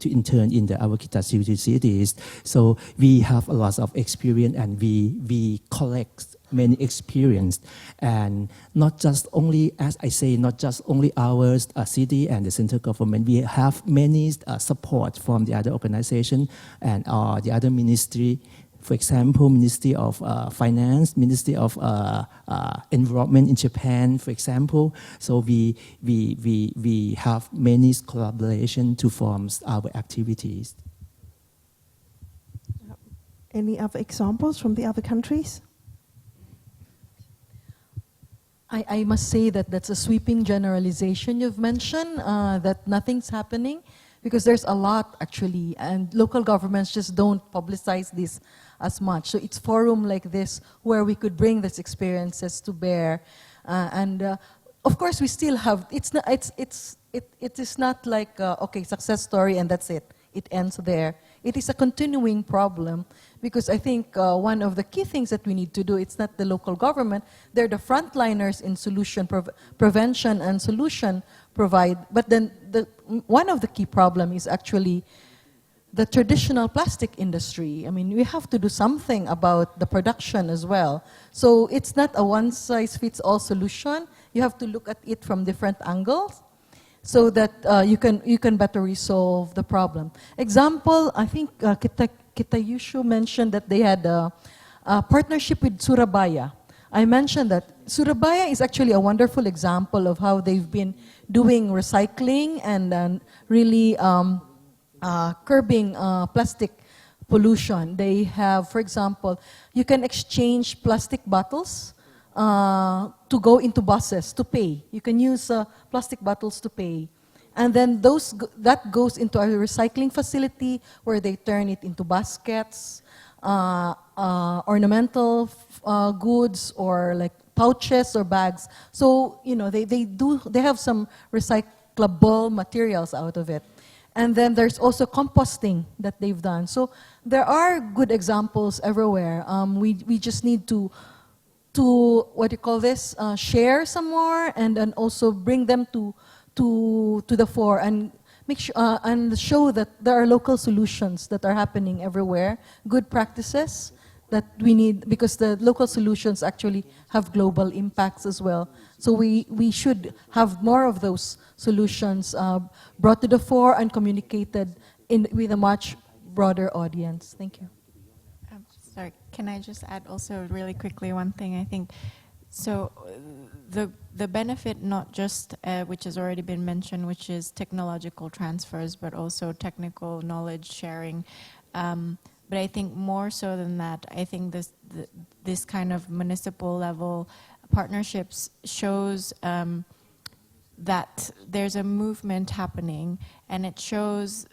Speaker 7: intern in our Kita cities. So we have a lot of experience, and we collect many experience, and not just only, as I say, not just only our city and the central government. We have many support from the other organization and the other ministry. For example, Ministry of Finance, Ministry of Environment in Japan, for example. So we have many collaboration to form our activities.
Speaker 2: Any other examples from the other countries?
Speaker 3: I must say that that's a sweeping generalization you've mentioned, that nothing's happening, because there's a lot actually, and local governments just don't publicize this as much. So it's forum like this where we could bring these experiences to bear, and of course we still have. It is not like okay, success story and that's it. It ends there. It is a continuing problem, because I think one of the key things that we need to do, it's not the local government, they're the frontliners in solution prevention and solution provide, but then one of the key problem is actually the traditional plastic industry. I mean, we have to do something about the production as well. So it's not a one-size-fits-all solution. You have to look at it from different angles, so that you can better resolve the problem. Example, I think Kitayushu mentioned that they had a partnership with Surabaya. I mentioned that Surabaya is actually a wonderful example of how they've been doing recycling and really curbing plastic pollution. They have, for example, you can exchange plastic bottles to go into buses to pay. You can use plastic bottles to pay. And then that goes into a recycling facility where they turn it into baskets, ornamental goods, or like pouches or bags. So, you know, they have some recyclable materials out of it. And then there's also composting that they've done. So there are good examples everywhere. We just need to what do you call this? Share some more, and then also bring them to the fore, and make sure and show that there are local solutions that are happening everywhere. Good practices that we need, because the local solutions actually have global impacts as well. So we should have more of those solutions brought to the fore and communicated with a much broader audience. Thank you.
Speaker 4: Sorry, can I just add also really quickly one thing? I think so. The benefit, not just which has already been mentioned, which is technological transfers, but also technical knowledge sharing. But I think more so than that, I think this kind of municipal level partnerships shows that there's a movement happening, and it shows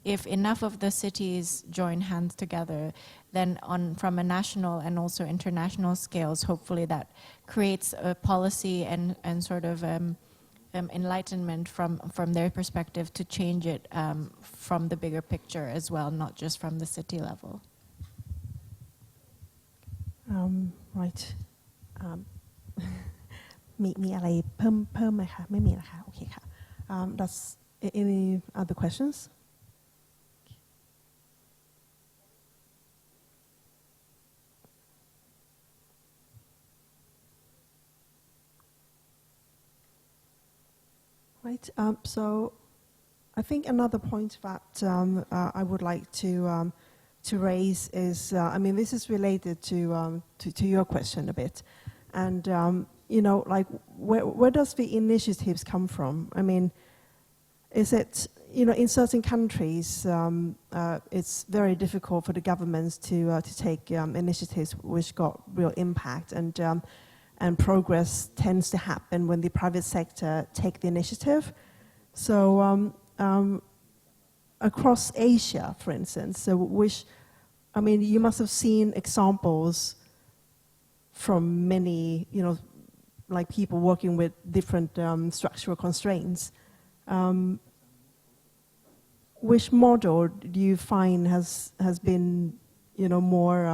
Speaker 4: if enough of the cities join hands together, then from a national and also international scales, hopefully that creates a policy and sort of enlightenment from their perspective to change it from the bigger picture as well, not just from the city level.
Speaker 2: Right. มีอะไรเพิ่มไหมคะไม่มีนะคะโอเคค่ะ Does any other questions? Right. So I think another point that I would like to raise is, I mean, this is related to your question a bit, and you know, like where does the initiatives come from? I mean, is it, you know, in certain countries it's very difficult for the governments to take initiatives which got real impact, and progress tends to happen when the private sector take the initiative. So across Asia, for instance, so which, I mean, you must have seen examples from many, you know, like people working with different structural constraints. Which model do you find has been, you know, more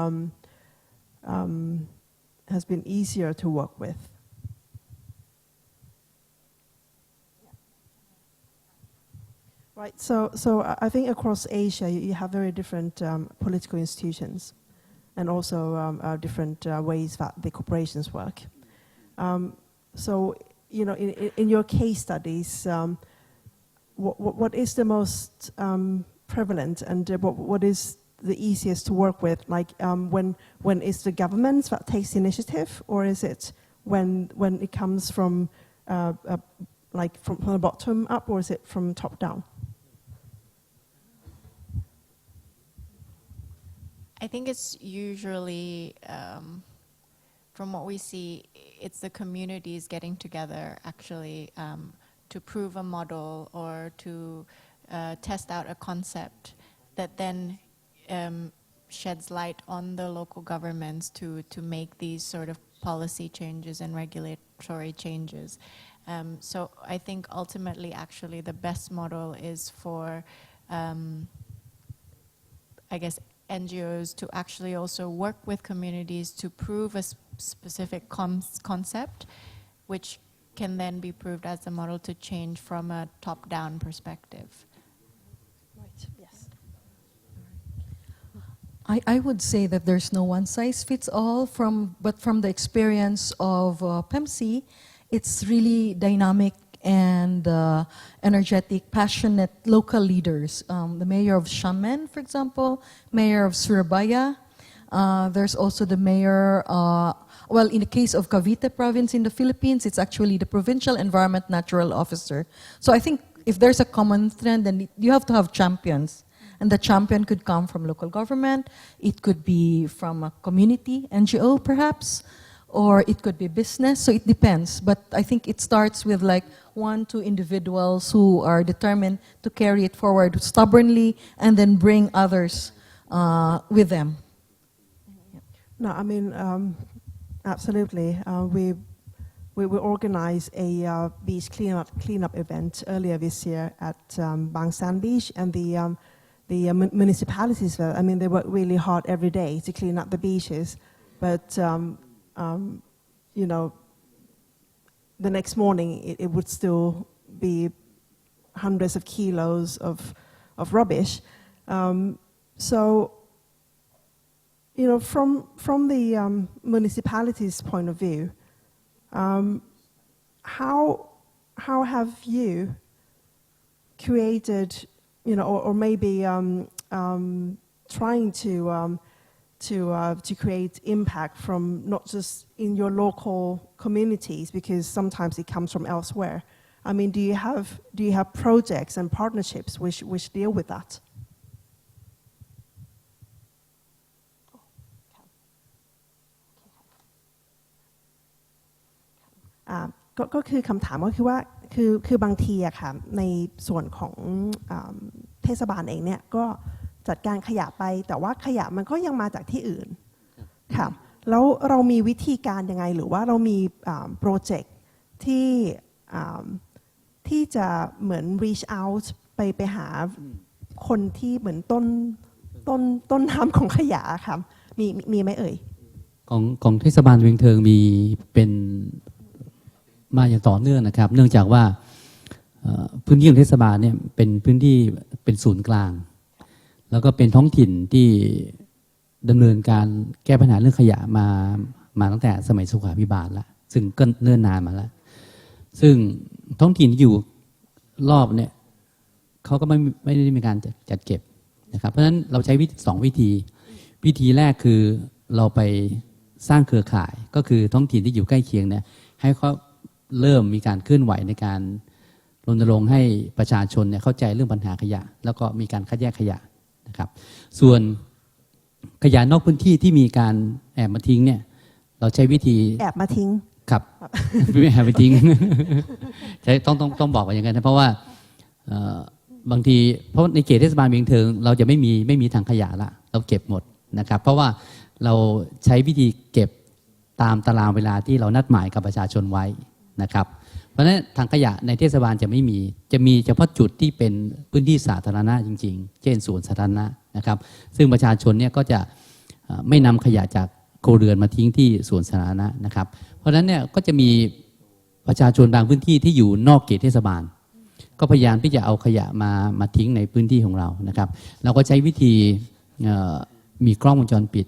Speaker 2: has been easier to work with? Right. So I think across Asia you have very different political institutions, and also different ways that the corporations work. So in your case studies, what is the most prevalent, and what is the easiest to work with? Like when is the government that takes the initiative, or is it when it comes from like from the bottom up, or is it from top down?
Speaker 4: I think it's usually, from what we see, it's the communities getting together actually to prove a model or to test out a concept that then sheds light on the local governments to make these sort of policy changes and regulatory changes. So I think ultimately actually the best model is for, I guess, NGOs to actually also work with communities to prove a specific concept, which can then be proved as a model to change from a top-down perspective.
Speaker 2: Right. Yes.
Speaker 3: I would say that there's no one size fits all, but from the experience of PEMC, it's really dynamic and energetic, passionate local leaders. The mayor of Xiamen, for example, mayor of Surabaya. There's also the mayor, well, in the case of Cavite province in the Philippines, it's actually the provincial environment natural officer. So I think if there's a common trend, then you have to have champions. And the champion could come from local government, it could be from a community, NGO perhaps, or it could be business, so it depends. But I think it starts with like 1-2 individuals who are determined to carry it forward stubbornly and then bring others with them.
Speaker 2: No, I mean, absolutely. We organized a beach cleanup event earlier this year at Basin Beach, and the municipalities, I mean, they work really hard every day to clean up the beaches, but the next morning it would still be hundreds of kilos of rubbish. So, from the municipality's point of view, how have you created, or maybe trying to create impact from not just in your local communities, because sometimes it comes from elsewhere. I mean, do you have projects and partnerships which deal with that?ก็คือคำถามก็คือว่าคือบางทีอะค่ะในส่วนของเทศบาลเองเนี่ยก็จัดการขยะไปแต่ว่าขยะมันก็ยังมาจากที่อื่นค่ะแล้วเรามีวิธีการยังไงหรือว่าเรามีโปรเจกต์ที่จะเหมือน reach out ไปหาคนที่เหมือนต้นน้ำของขยะค่ะมีไหมเอ่ย
Speaker 6: ของเทศบาลเวียงเทิงมีเป็นมาอย่างต่อเนื่องนะครับเนื่องจากว่าพื้นที่ของเทศบาลเนี่ยเป็นพื้นที่เป็นศูนย์กลางแล้วก็เป็นท้องถิ่นที่ดำเนินการแก้ปัญหาเรื่องขยะมาตั้งแต่สมัยสุขาภิบาลแล้วซึ่งก็เนิ่นนานมาแล้วซึ่งท้องถิ่นที่อยู่รอบเนี่ยเขาก็ไม่ได้มีการจัดเก็บนะครับเพราะฉะนั้นเราใช้2วิธีแรกคือเราไปสร้างเครือข่ายก็คือท้องถิ่นที่อยู่ใกล้เคียงเนี่ยให้เขาเริ่มมีการเคลื่อนไหวในการรณรงค์ให้ประชาชนเนี่ยเข้าใจเรื่องปัญหาขยะแล้วก็มีการคัดแยกขยะนะครับส่วนขยะนอกพื้นที่ที่มีการแอบมาทิ้งเนี่ยเราใช้วิธี
Speaker 2: แอบมาทิ้ง
Speaker 6: ครับไม่แอบมาทิ้งใช้ต้องบอกว่าอย่างนั้นนะเพราะว่าบางทีเพราะในเขตเทศบาลเวียงเทิงเราจะไม่มีถังขยะละเราเก็บหมดนะครับเพราะว่าเราใช้วิธีเก็บตามตารางเวลาที่เรานัดหมายกับประชาชนไว้นะครับเพราะฉะนั้นถังขยะในเทศบาลจะมีเฉพาะจุดที่เป็นพื้นที่สาธารณะจริงๆเช่นสวนสาธารณะนะครับซึ่งประชาชนเนี่ยก็จะไม่นำขยะจากครัวเรือนมาทิ้งที่สวนสาธารณะนะครับเพราะฉะนั้นเนี่ยก็จะมีประชาชนบางพื้นที่ที่อยู่นอกเขตเทศบาล ก็พยายามที่จะเอาขยะมาทิ้งในพื้นที่ของเรานะครับเราก็ใช้วิธีมีกล้องวงจรปิด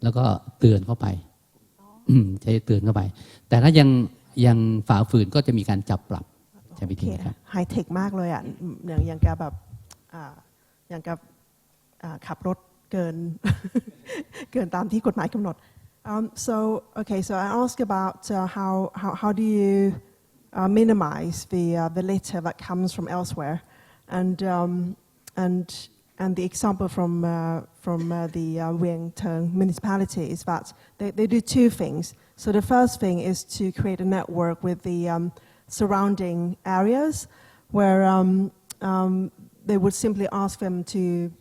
Speaker 6: แล้วก็เตือนเข้าไปใช้เตือนเข้าไปแต่ถ้ายังฝ่าฝืนก็จะมีการจับปรับใช้วิธีนะครับ
Speaker 2: ไฮเทคมากเลยอ่ะอย่างกับแบบอย่างกับขับรถเกิน เกินตามที่กฎหมายกำหนด so I ask about how do you minimize the litter that comes from elsewhere and the example from the Vientiane municipality is that they do two things. So the first thing is to create a network with the surrounding areas where they would simply ask them to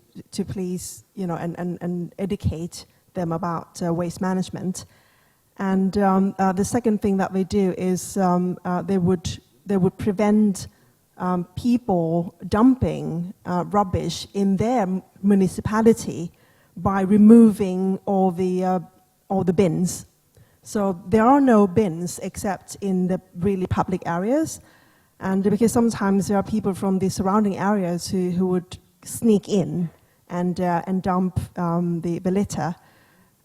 Speaker 2: please, and educate them about waste management. And the second thing that they do is they would prevent people dumping rubbish in their municipality by removing all the bins. So there are no bins except in the really public areas, and because sometimes there are people from the surrounding areas who would sneak in and dump the litter.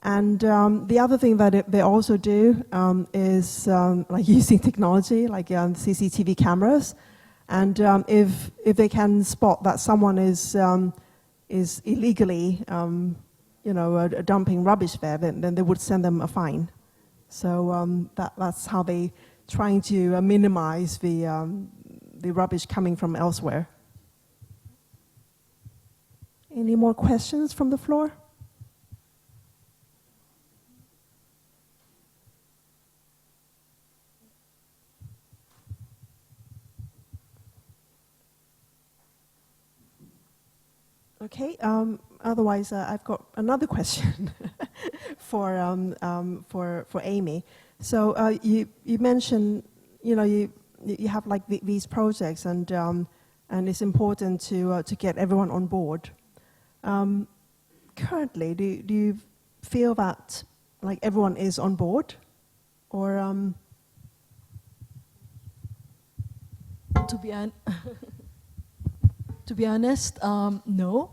Speaker 2: And the other thing that they also do is like using technology, like CCTV cameras. And if they can spot that someone is illegally, dumping rubbish there, then they would send them a fine. So that's how they trying to minimize the rubbish coming from elsewhere. Any more questions from the floor? Okay. Otherwise, I've got another question for Amy. So you mentioned, you have like these projects, and it's important to get everyone on board. Currently, do you feel that like everyone is on board, or?
Speaker 3: To be honest, no.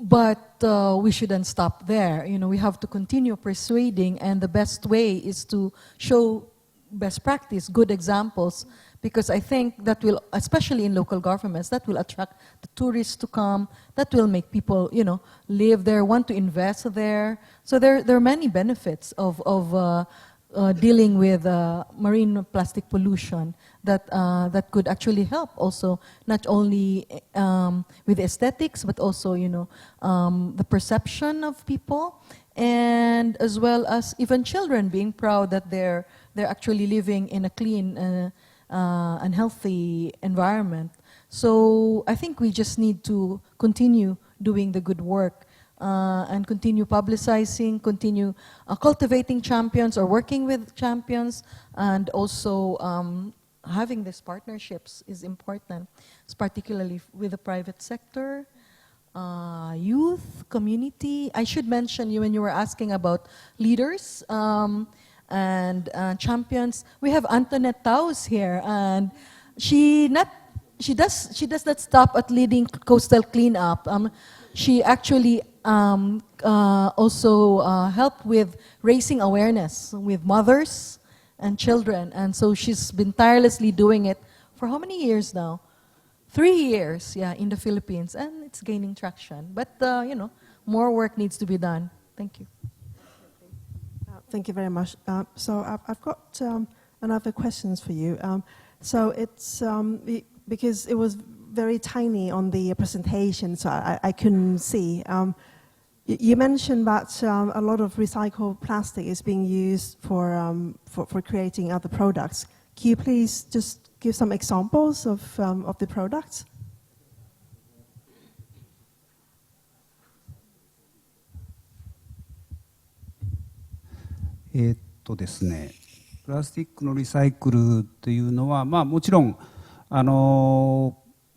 Speaker 3: But we shouldn't stop there. We have to continue persuading, and the best way is to show best practice, good examples, because I think that will, especially in local governments, that will attract the tourists to come, that will make people, live there, want to invest there. So there are many benefits of dealing with marine plastic pollution that could actually help also, not only with aesthetics, but also, the perception of people, and as well as even children being proud that they're actually living in a clean and healthy environment. So I think we just need to continue doing the good work and continue publicizing, continue cultivating champions or working with champions, and also having these partnerships is important, particularly with the private sector, youth, community. I should mention you when you were asking about leaders and champions. We have Antoinette Taus here, and she does not stop at leading coastal cleanup. She actually also help with raising awareness with mothers and children, and so she's been tirelessly doing it for how many years now? 3 years, in the Philippines, and it's gaining traction. But more work needs to be done. Thank you.
Speaker 2: Thank you very much. So I've got another questions for you. So it's because it was very tiny on the presentation, so I couldn't see. You mentioned that a lot of recycled plastic is being used for creating other products. Can you please just give some examples of the products?
Speaker 5: ですね、プラスチックのリサイクルというのは、もちろん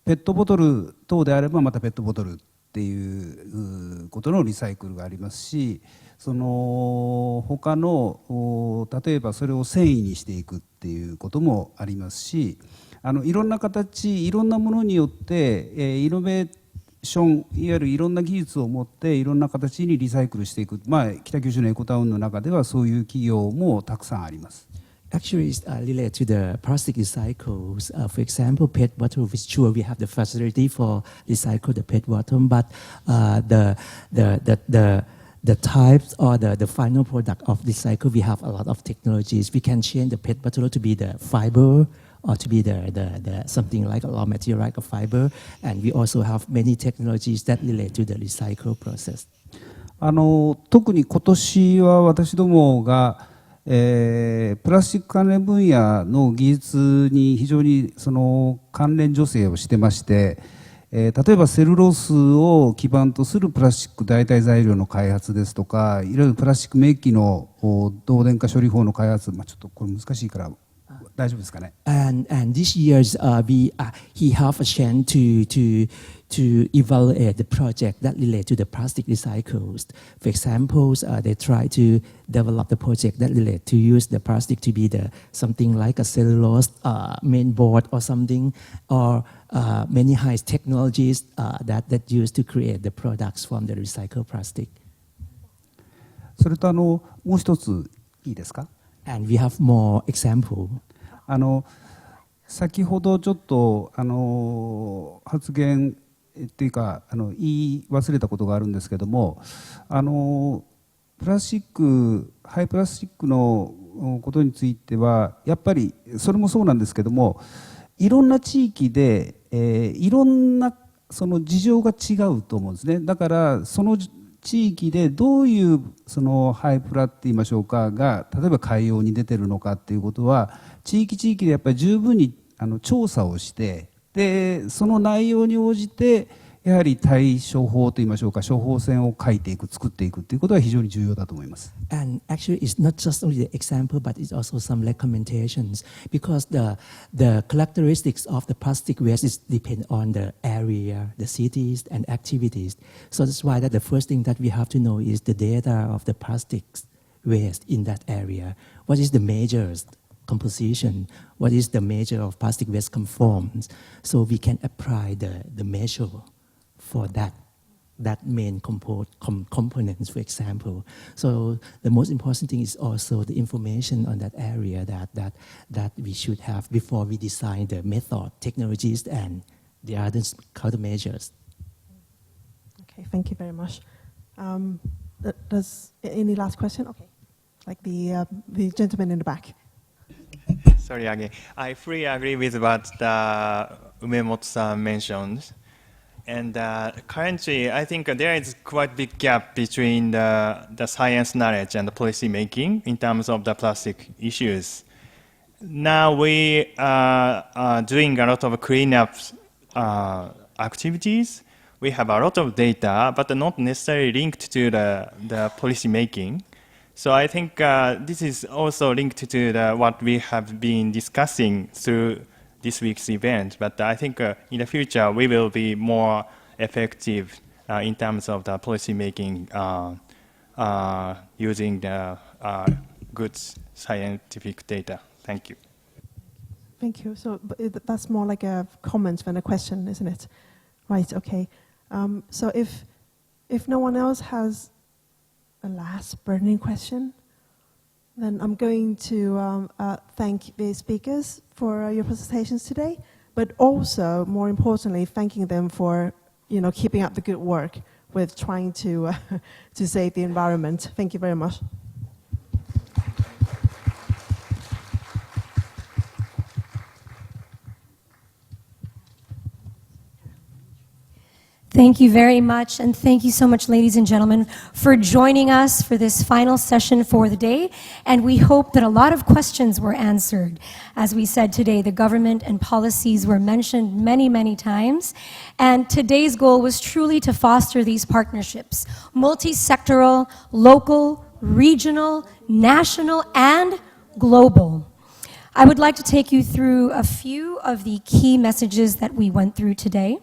Speaker 5: ペットボトル等であればまたペットボトルっていうことのリサイクルがありますし、その他の例えばそれを繊維にしていくっていうこともありますし、いろんな形、いろんなものによって、イノベーション、いわゆるいろんな技術を持っていろんな形にリサイクルしていく、北九州のエコタウンの中ではそういう企業もたくさんあります。
Speaker 7: Actually, it's related to the plastic recycles. For example, PET bottle, which sure we have the facility for recycle the PET bottle, but the types or the final product of recycle, we have a lot of technologies. We can change the PET bottle to be the fiber or to be the something like a raw material like a fiber, and we also have many technologies that relate to the recycle process.
Speaker 5: 特に今年は私どもがプラスチック関連分野の技術に非常にその関連助成をしてまして、例えばセルロースを基盤とするプラスチック代替材料の開発ですとか、いろいろプラスチックメッキの導電化処理法の開発、ちょっとこれ難しいから大丈夫ですかね。
Speaker 7: And this year's he have a chance to evaluate the project that relate to the plastic recycles. For example, they try to develop the project that relate to use the plastic to be the something like a cellulose main board or something, or many high technologies that used to create the products from the recycled plastic.
Speaker 5: それともう一ついいですか。
Speaker 7: And we have more example.
Speaker 5: 先ほどちょっと発言っていうか言い忘れたことがあるんですけども、プラスチックハイプラスチックのことについてはやっぱりそれもそうなんですけども、いろんな地域で、いろんなその事情が違うと思うんですね。だからその地域でどういうそのハイプラって言いましょうかが例えば海洋に出てるのかっていうことは地域でやっぱり十分に調査をして、でその内容に応じてやはり対処法と言いましょうか、処方箋を書いていく、作っていくということは非常に重要だと思います。
Speaker 7: And actually, it's not just only the example, but it's also some recommendations because the characteristics of the plastic waste is depend on the area, the cities, and activities. So that's why that the first thing that we have to know is the data of the plastics waste in that area. What is the measures? Composition, what is the measure of plastic waste conforms, so we can apply the measure for that main components, for example. So the most important thing is also the information on that area that we should have before we design the method, technologies, and the other countermeasures.
Speaker 2: Okay, thank you very much. Does any last question? Okay, like the gentleman in the back.
Speaker 8: Sorry again. I fully agree with what Umemoto-san mentioned. And currently, I think there is quite a big gap between the science knowledge and the policy making in terms of the plastic issues. Now we are doing a lot of cleanup activities. We have a lot of data, but not necessarily linked to the policy making. So I think this is also linked to what we have been discussing through this week's event. But I think in the future we will be more effective in terms of the policy making using the good scientific data. Thank you.
Speaker 2: Thank you. So that's more like a comment than a question, isn't it? Right. Okay. So if no one else has a last burning question, then I'm going to thank the speakers for your presentations today, but also, more importantly, thanking them for keeping up the good work with trying to save the environment. Thank you very much.
Speaker 1: Thank you very much, and thank you so much, ladies and gentlemen, for joining us for this final session for the day. And we hope that a lot of questions were answered. As we said today, the government and policies were mentioned many, many times. And today's goal was truly to foster these partnerships, multi-sectoral, local, regional, national, and global. I would like to take you through a few of the key messages that we went through today.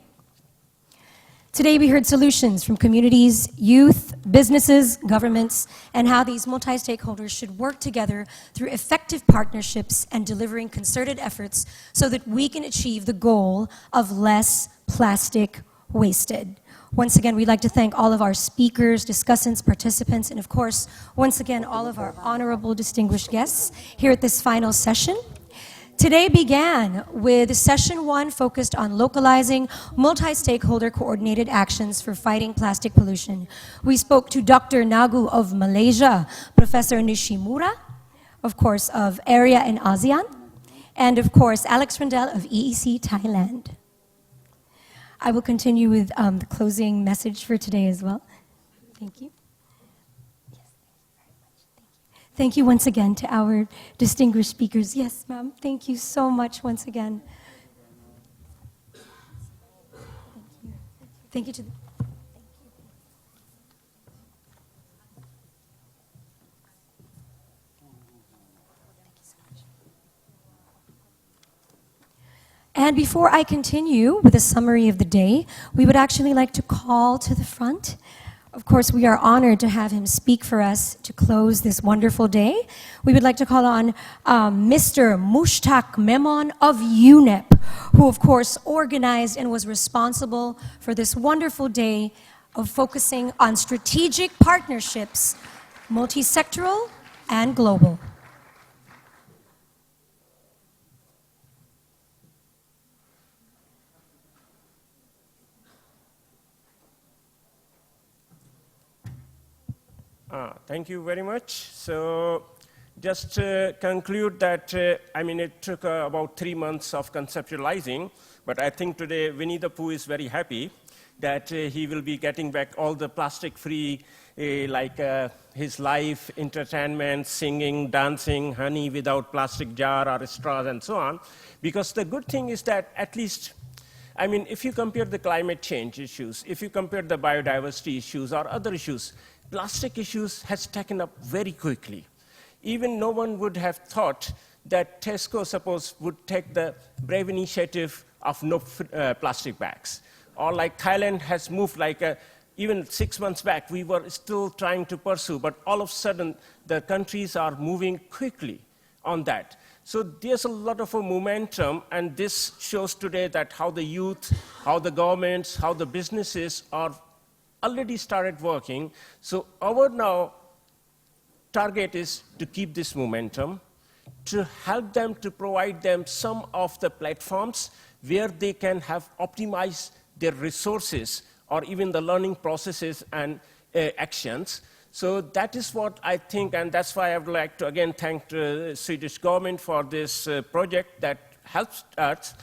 Speaker 1: Today we heard solutions from communities, youth, businesses, governments, and how these multi-stakeholders should work together through effective partnerships and delivering concerted efforts so that we can achieve the goal of less plastic wasted. Once again, we'd like to thank all of our speakers, discussants, participants, and of course, once again, all of our honorable distinguished guests here at this final session. Today began with session 1 focused on localizing multi-stakeholder coordinated actions for fighting plastic pollution. We spoke to Dr. Nagu of Malaysia, Professor Nishimura, of course, of Area and ASEAN, and of course, Alex Rendell of EEC Thailand. I will continue with the closing message for today as well. Thank you. Thank you once again to our distinguished speakers. Yes, ma'am. Thank you so much once again. Thank you to the... And before I continue with a summary of the day, we would actually like to call to the front. Of course, we are honored to have him speak for us to close this wonderful day. We would like to call on Mr. Mushtaq Memon of UNEP, who of course organized and was responsible for this wonderful day of focusing on strategic partnerships, multi-sectoral and global.
Speaker 9: Thank you very much. So just to conclude that, it took about 3 months of conceptualizing, but I think today Winnie the Pooh is very happy that he will be getting back all the plastic-free, his life, entertainment, singing, dancing, honey without plastic jar or straws and so on. Because the good thing is that at least, if you compare the climate change issues, if you compare the biodiversity issues or other issues, plastic issues has taken up very quickly. Even no one would have thought that Tesco, suppose, would take the brave initiative of no plastic bags. Or like Thailand has moved even 6 months back, we were still trying to pursue, but all of a sudden, the countries are moving quickly on that. So there's a lot of a momentum, and this shows today that how the youth, how the governments, how the businesses are already started working. So our now target is to keep this momentum, to help them, to provide them some of the platforms where they can have optimized their resources or even the learning processes and actions. So that is what I think, and that's why I would like to again thank the Swedish government for this project that helps us.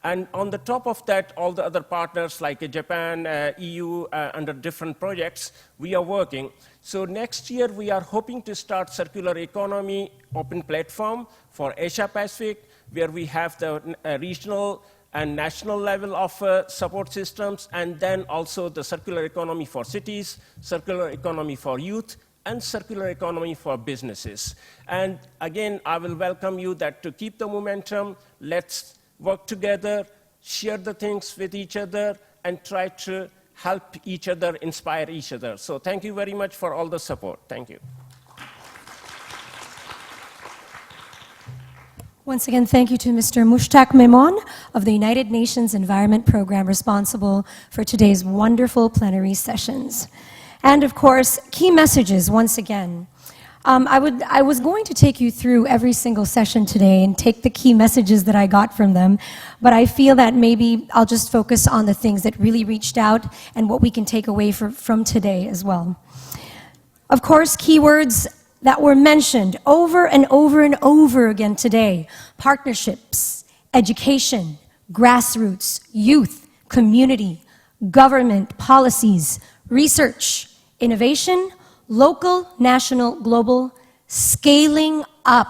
Speaker 9: And on the top of that, all the other partners like Japan, EU, under different projects, we are working. So next year, we are hoping to start circular economy open platform for Asia Pacific, where we have the regional and national level of support systems, and then also the circular economy for cities, circular economy for youth, and circular economy for businesses. And again, I will welcome you that to keep the momentum, let's work together, share the things with each other, and try to help each other, inspire each other. So thank you very much for all the support. Thank you.
Speaker 1: Once again, thank you to Mr. Mushtaq Memon of the United Nations Environment Program, responsible for today's wonderful plenary sessions. And of course, key messages once again. I was going to take you through every single session today and take the key messages that I got from them, but I feel that maybe I'll just focus on the things that really reached out and what we can take away from today as well. Of course, keywords that were mentioned over and over and over again today: partnerships, education, grassroots, youth, community, government, policies, research, innovation, local, national, global, scaling up,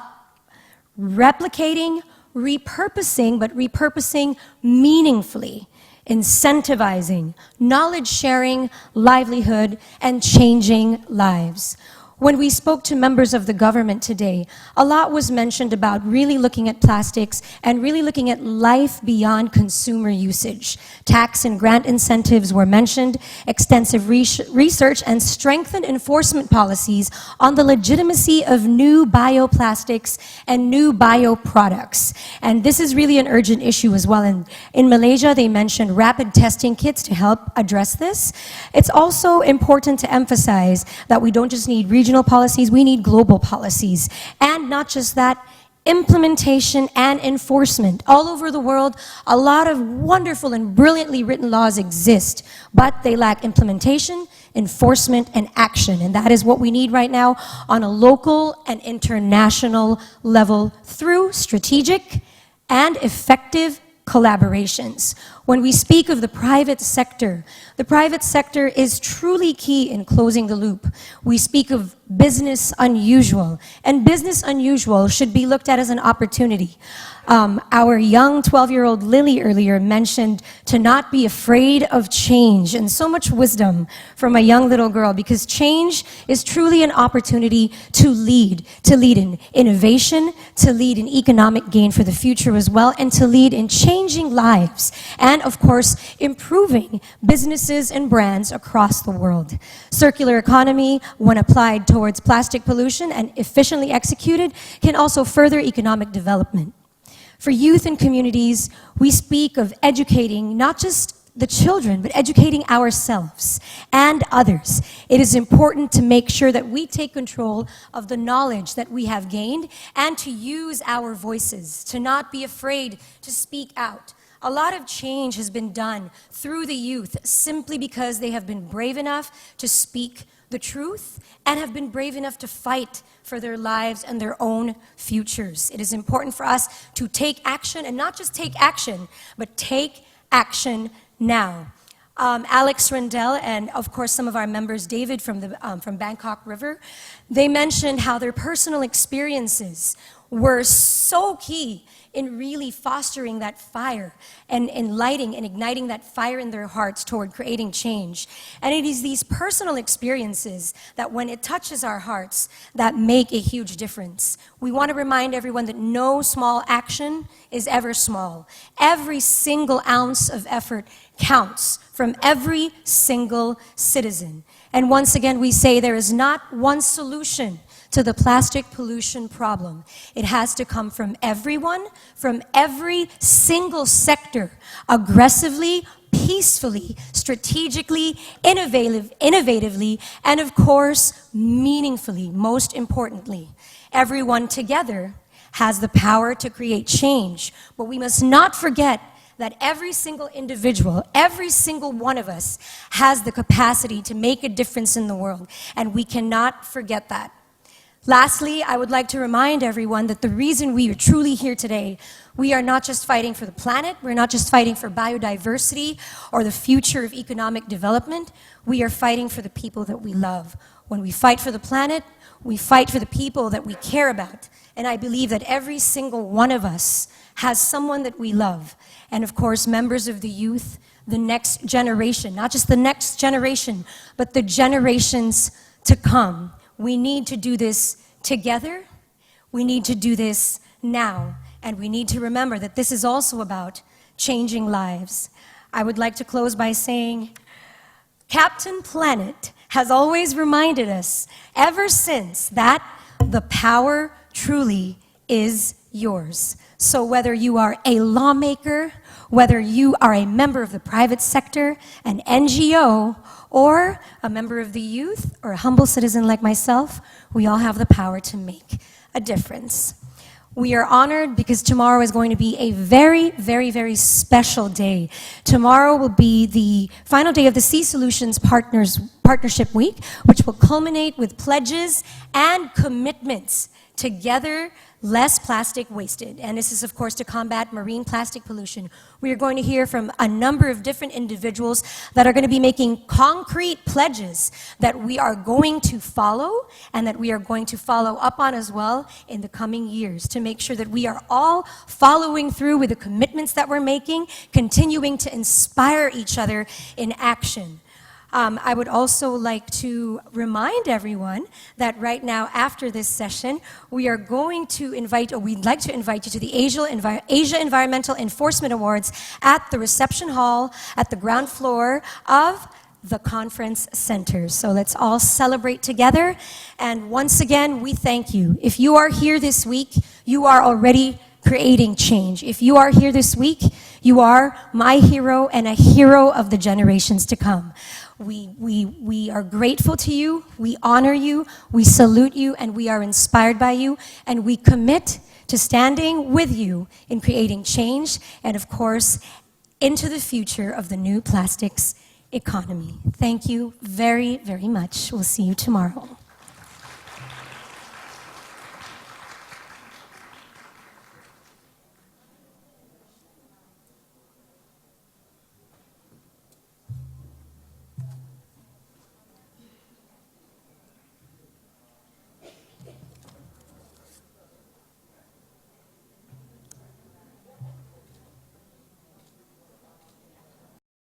Speaker 1: replicating, repurposing, but repurposing meaningfully, incentivizing, knowledge sharing, livelihood, and changing lives. When we spoke to members of the government today, a lot was mentioned about really looking at plastics and really looking at life beyond consumer usage. Tax and grant incentives were mentioned, extensive research and strengthened enforcement policies on the legitimacy of new bioplastics and new bioproducts. And this is really an urgent issue as well. And in Malaysia, they mentioned rapid testing kits to help address this. It's also important to emphasize that we don't just need regional policies, we need global policies. And not just that, implementation and enforcement. All over the world, a lot of wonderful and brilliantly written laws exist, but they lack implementation, enforcement, and action. And that is what we need right now on a local and international level through strategic and effective collaborations. When we speak of the private sector is truly key in closing the loop. We speak of business unusual, and business unusual should be looked at as an opportunity. Our young 12-year-old Lily earlier mentioned to not be afraid of change, and so much wisdom from a young little girl, because change is truly an opportunity to lead in innovation, to lead in economic gain for the future as well, and to lead in changing lives, and of course, improving businesses and brands across the world. Circular economy, when applied towards plastic pollution and efficiently executed, can also further economic development. For youth and communities, we speak of educating not just the children, but educating ourselves and others. It is important to make sure that we take control of the knowledge that we have gained and to use our voices, to not be afraid to speak out. A lot of change has been done through the youth simply because they have been brave enough to speak the truth and have been brave enough to fight for their lives and their own futures. It is important for us to take action, and not just take action, but take action now. Alex Rendell and, of course, some of our members, David from Bangkok River, they mentioned how their personal experiences were so key in really fostering that fire and in lighting and igniting that fire in their hearts toward creating change. And it is these personal experiences that when it touches our hearts that make a huge difference. We want to remind everyone that no small action is ever small. Every single ounce of effort counts from every single citizen. And once again, we say there is not one solution to the plastic pollution problem. It has to come from everyone, from every single sector, aggressively, peacefully, strategically, innovatively, and of course, meaningfully, most importantly. Everyone together has the power to create change, but we must not forget that every single individual, every single one of us has the capacity to make a difference in the world, and we cannot forget that. Lastly, I would like to remind everyone that the reason we are truly here today, we are not just fighting for the planet, we're not just fighting for biodiversity or the future of economic development, we are fighting for the people that we love. When we fight for the planet, we fight for the people that we care about. And I believe that every single one of us has someone that we love. And of course, members of the youth, the next generation, not just the next generation, but the generations to come. We need to do this together. We need to do this now. And we need to remember that this is also about changing lives. I would like to close by saying, Captain Planet has always reminded us, ever since, that the power truly is yours. So whether you are a lawmaker, whether you are a member of the private sector, an NGO, or a member of the youth, or a humble citizen like myself, we all have the power to make a difference. We are honored because tomorrow is going to be a very, very, very special day. Tomorrow will be the final day of the Sea Solutions Partnership Week, which will culminate with pledges and commitments. Together, less plastic wasted. And this is, of course, to combat marine plastic pollution. We are going to hear from a number of different individuals that are going to be making concrete pledges that we are going to follow and that we are going to follow up on as well in the coming years to make sure that we are all following through with the commitments that we're making, continuing to inspire each other in action. I would also like to remind everyone that right now, after this session, we are going to invite, or we'd like to invite you to the Asia Environmental Enforcement Awards at the reception hall at the ground floor of the conference center. So let's all celebrate together. And once again, we thank you. If you are here this week, you are already creating change. If you are here this week, you are my hero and a hero of the generations to come. We are grateful to you, we honor you, we salute you, and we are inspired by you, and we commit to standing with you in creating change and, of course, into the future of the new plastics economy. Thank you very, very much. We'll see you tomorrow.